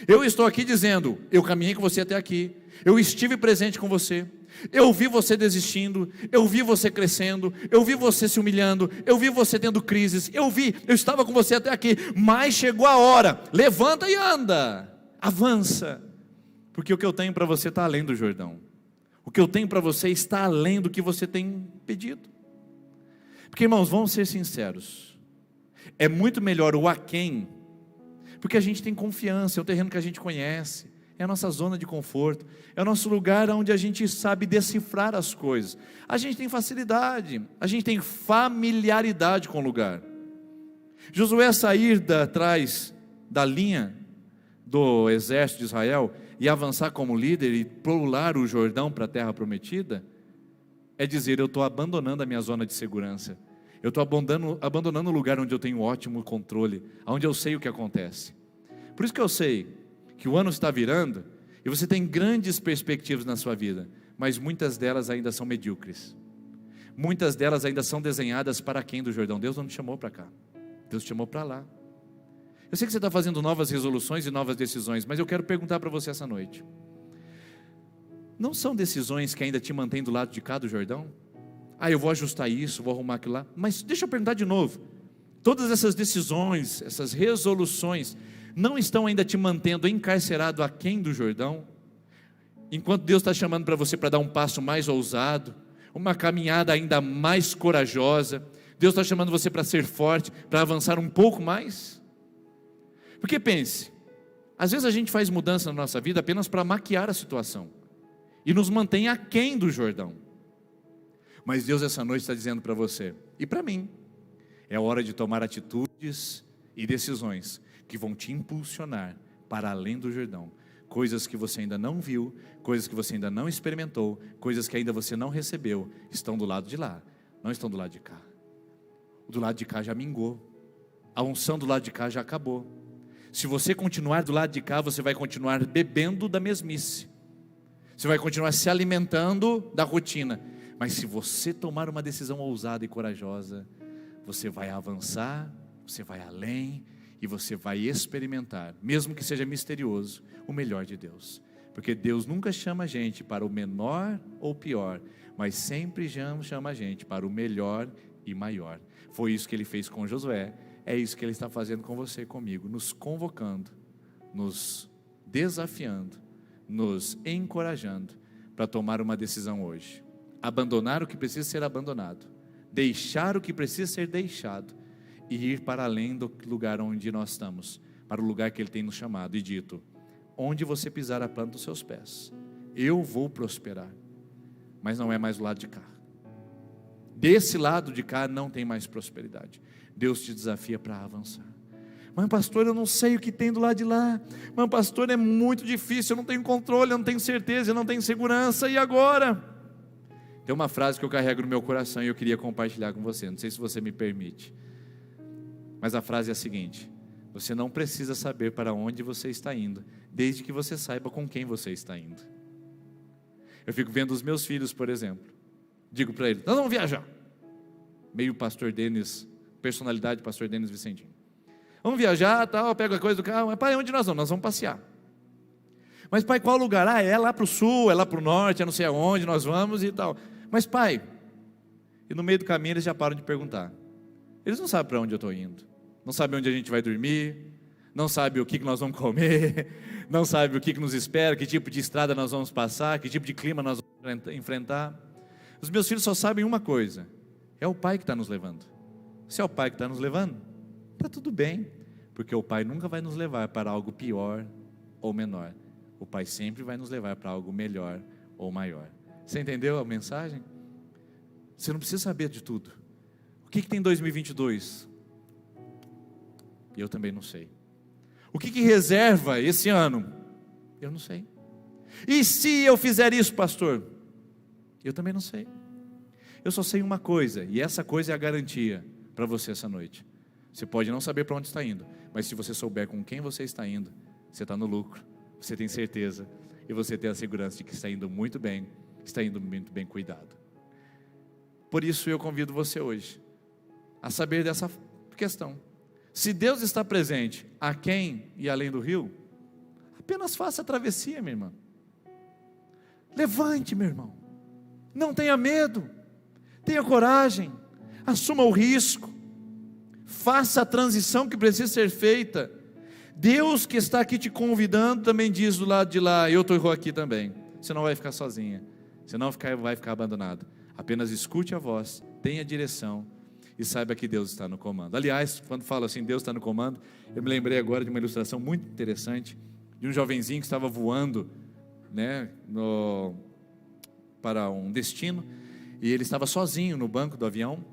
Eu estou aqui dizendo, eu caminhei com você até aqui, eu estive presente com você, eu vi você desistindo, eu vi você crescendo, eu vi você se humilhando, eu vi você tendo crises, eu estava com você até aqui, mas chegou a hora, levanta e anda, avança, porque o que eu tenho para você está além do Jordão, o que eu tenho para você está além do que você tem pedido. Porque irmãos, vamos ser sinceros, é muito melhor o aquém, porque a gente tem confiança, é o terreno que a gente conhece, é a nossa zona de conforto, é o nosso lugar onde a gente sabe decifrar as coisas, a gente tem facilidade, a gente tem familiaridade com o lugar. Josué sair atrás da linha do exército de Israel e avançar como líder e pular o Jordão para a terra prometida, é dizer, eu estou abandonando a minha zona de segurança, eu estou abandonando o lugar onde eu tenho ótimo controle, onde eu sei o que acontece. Por isso que eu sei que o ano está virando e você tem grandes perspectivas na sua vida, mas muitas delas ainda são medíocres, muitas delas ainda são desenhadas para quem do Jordão? Deus não te chamou para cá, Deus te chamou para lá. Eu sei que você está fazendo novas resoluções e novas decisões, mas eu quero perguntar para você essa noite, não são decisões que ainda te mantêm do lado de cá do Jordão? Eu vou ajustar isso, vou arrumar aquilo lá, mas deixa eu perguntar de novo, todas essas decisões, essas resoluções, não estão ainda te mantendo encarcerado aquém do Jordão? Enquanto Deus está chamando para você para dar um passo mais ousado, uma caminhada ainda mais corajosa, Deus está chamando você para ser forte, para avançar um pouco mais? Porque pense, às vezes a gente faz mudança na nossa vida apenas para maquiar a situação, e nos mantém aquém do Jordão. Mas Deus essa noite está dizendo para você, e para mim, é hora de tomar atitudes e decisões que vão te impulsionar para além do Jordão, coisas que você ainda não viu, coisas que você ainda não experimentou, coisas que ainda você não recebeu, estão do lado de lá, não estão do lado de cá. O do lado de cá já mingou, A unção do lado de cá já acabou. Se você continuar do lado de cá, você vai continuar bebendo da mesmice. Você vai continuar se alimentando da rotina. Mas se você tomar uma decisão ousada e corajosa, você vai avançar, você vai além e você vai experimentar, mesmo que seja misterioso, o melhor de Deus. Porque Deus nunca chama a gente para o menor ou pior, mas sempre chama a gente para o melhor e maior. Foi isso que Ele fez com Josué, é isso que Ele está fazendo com você e comigo, nos convocando, nos desafiando, nos encorajando para tomar uma decisão hoje. Abandonar o que precisa ser abandonado, deixar o que precisa ser deixado e ir para além do lugar onde nós estamos, para o lugar que Ele tem nos chamado e dito: onde você pisar a planta dos seus pés, eu vou prosperar. Mas não é mais do lado de cá. Desse lado de cá não tem mais prosperidade. Deus te desafia para avançar. Mas pastor, eu não sei o que tem do lado de lá. Mas pastor, é muito difícil, eu não tenho controle, eu não tenho certeza, eu não tenho segurança. E agora? Tem uma frase que eu carrego no meu coração e eu queria compartilhar com você. Não sei se você me permite. Mas a frase é a seguinte: você não precisa saber para onde você está indo, desde que você saiba com quem você está indo. Eu fico vendo os meus filhos, por exemplo. Digo para eles: nós vamos viajar. Meio pastor Denis, personalidade pastor Denis Vicentinho. Vamos viajar, tal, pego a coisa do carro. Mas pai, onde nós vamos? Nós vamos passear. Mas pai, qual lugar? Ah, é lá para o sul, é lá para o norte, é não sei aonde nós vamos e tal. Mas pai, e no meio do caminho eles já param de perguntar. Eles não sabem para onde eu estou indo, não sabem onde a gente vai dormir, não sabem o que nós vamos comer, não sabem o que nos espera, que tipo de estrada nós vamos passar, que tipo de clima nós vamos enfrentar. Os meus filhos só sabem uma coisa: é o pai que está nos levando. Se é o pai que está nos levando, está tudo bem, porque o pai nunca vai nos levar para algo pior ou menor. O pai sempre vai nos levar para algo melhor ou maior. Você entendeu a mensagem? Você não precisa saber de tudo. O que tem em 2022? Eu também não sei. O que reserva esse ano? Eu não sei. E se eu fizer isso, pastor? Eu também não sei. Eu só sei uma coisa, e essa coisa é a garantia para você essa noite. Você pode não saber para onde está indo, mas se você souber com quem você está indo, você está no lucro, você tem certeza, e você tem a segurança de que está indo muito bem cuidado. Por isso eu convido você hoje a saber dessa questão. Se Deus está presente aquém e além do rio, apenas faça a travessia, minha irmã. Levante, meu irmão. Não tenha medo. Tenha coragem. Assuma o risco. Faça a transição que precisa ser feita. Deus que está aqui te convidando também diz do lado de lá: eu estou aqui também. Você não vai ficar sozinha. Você não vai ficar abandonado. Apenas escute a voz, tenha direção e saiba que Deus está no comando. Aliás, quando falo assim, Deus está no comando, eu me lembrei agora de uma ilustração muito interessante, de um jovenzinho que estava voando, né, para um destino, e ele estava sozinho no banco do avião,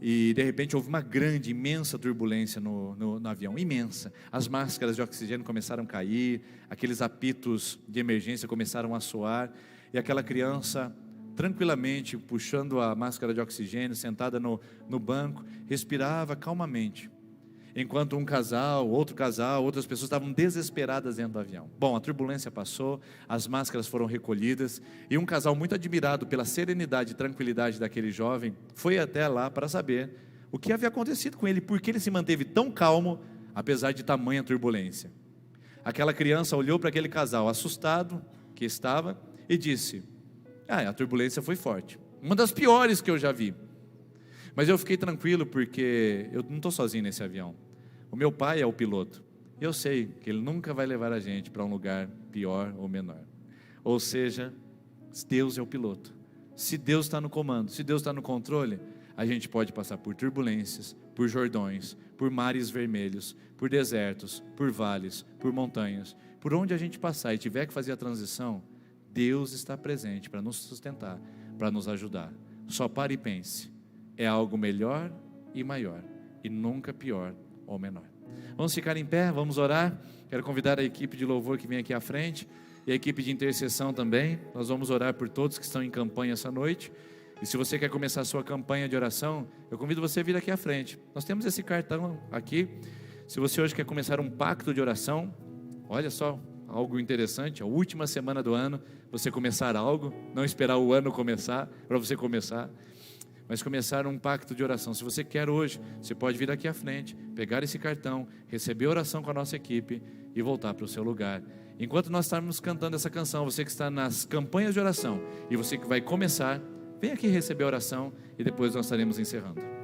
e de repente houve uma grande, imensa turbulência no avião, imensa. As máscaras de oxigênio começaram a cair, aqueles apitos de emergência começaram a soar, e aquela criança, tranquilamente, puxando a máscara de oxigênio, sentada no banco, respirava calmamente, enquanto um casal, outras pessoas estavam desesperadas dentro do avião. Bom, a turbulência passou, as máscaras foram recolhidas, e um casal muito admirado pela serenidade e tranquilidade daquele jovem, foi até lá para saber o que havia acontecido com ele, porque ele se manteve tão calmo, apesar de tamanha turbulência. Aquela criança olhou para aquele casal, assustado que estava, e disse: a turbulência foi forte, uma das piores que eu já vi, mas eu fiquei tranquilo porque eu não estou sozinho nesse avião. O meu pai é o piloto, e eu sei que ele nunca vai levar a gente para um lugar pior ou menor. Ou seja, Deus é o piloto. Se Deus está no comando, se Deus está no controle, a gente pode passar por turbulências, por jordões, por mares vermelhos, por desertos, por vales, por montanhas. Por onde a gente passar e tiver que fazer a transição, Deus está presente para nos sustentar, para nos ajudar. Só pare e pense: é algo melhor e maior, e nunca pior ou menor. Vamos ficar em pé, vamos orar. Quero convidar a equipe de louvor que vem aqui à frente, e a equipe de intercessão também. Nós vamos orar por todos que estão em campanha essa noite, E se você quer começar a sua campanha de oração, eu convido você a vir aqui à frente. Nós temos esse cartão aqui. Se você hoje quer começar um pacto de oração, olha só, algo interessante, a última semana do ano, você começar algo, não esperar o ano começar, para você começar, mas começar um pacto de oração. Se você quer hoje, você pode vir aqui à frente, pegar esse cartão, receber oração com a nossa equipe e voltar para o seu lugar. Enquanto nós estamos cantando essa canção, você que está nas campanhas de oração e você que vai começar, vem aqui receber a oração e depois nós estaremos encerrando.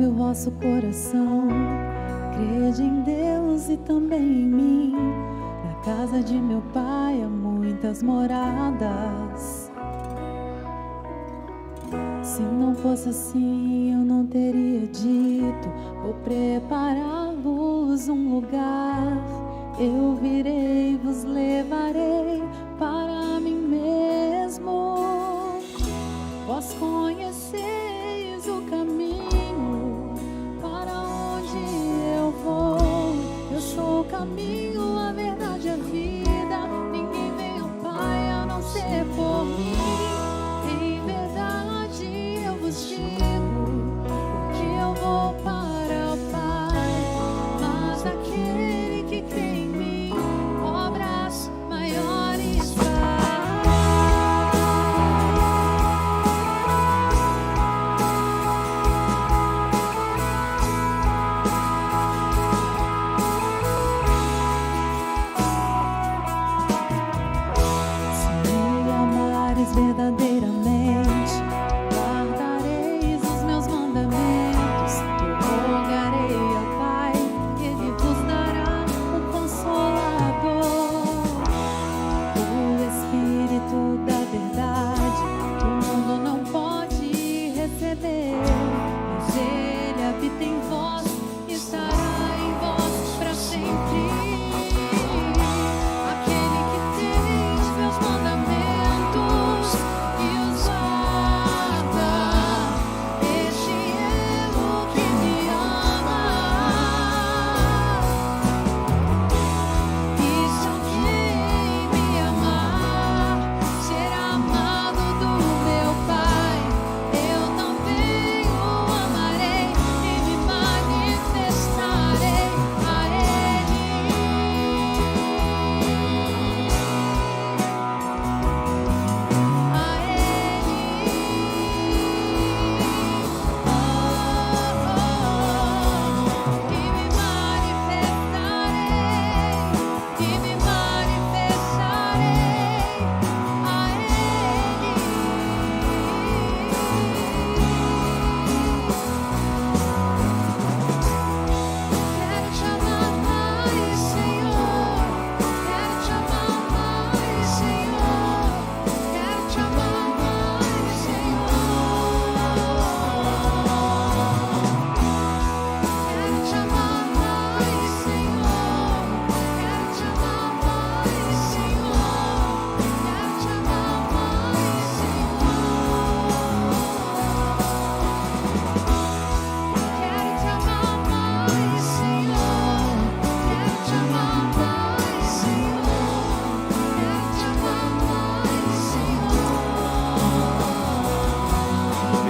O vosso coração, crede em Deus e também em mim. Na casa de meu pai há muitas moradas. Se não fosse assim, eu não teria dito: vou preparar-vos um lugar. Eu virei, vos levarei para mim mesmo. Vós conheceis o caminho o caminho, a verdade e a vida. Ninguém vem ao Pai a não ser por mim. Em verdade eu vos digo, porque eu vou para o Pai. Mas aquele que crê em mim, obras maiores verdadeiramente, guardareis os meus mandamentos. Eu rogarei ao Pai, Ele vos dará um Consolador, o Espírito da verdade, que o mundo não pode receber, mas Ele habita em vós e estará em vós para sempre. Aquele que tem os meus mandamentos e os guarda, este é o que me ama. E se alguém me amar, será amado do meu Pai. Eu também o amarei e me manifestarei a Ele.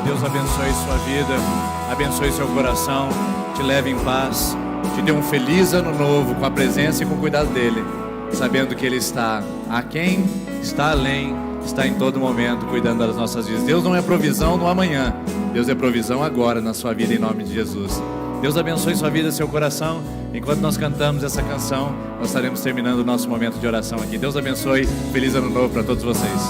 Deus abençoe sua vida, abençoe seu coração, te leve em paz, te dê um feliz ano novo com a presença e com o cuidado dele, sabendo que ele está aquém, está além, está em todo momento cuidando das nossas vidas. Deus não é provisão no amanhã, Deus é provisão agora na sua vida, em nome de Jesus. Deus abençoe sua vida, seu coração. Enquanto nós cantamos essa canção, nós estaremos terminando o nosso momento de oração aqui. Deus abençoe. Feliz ano novo para todos vocês.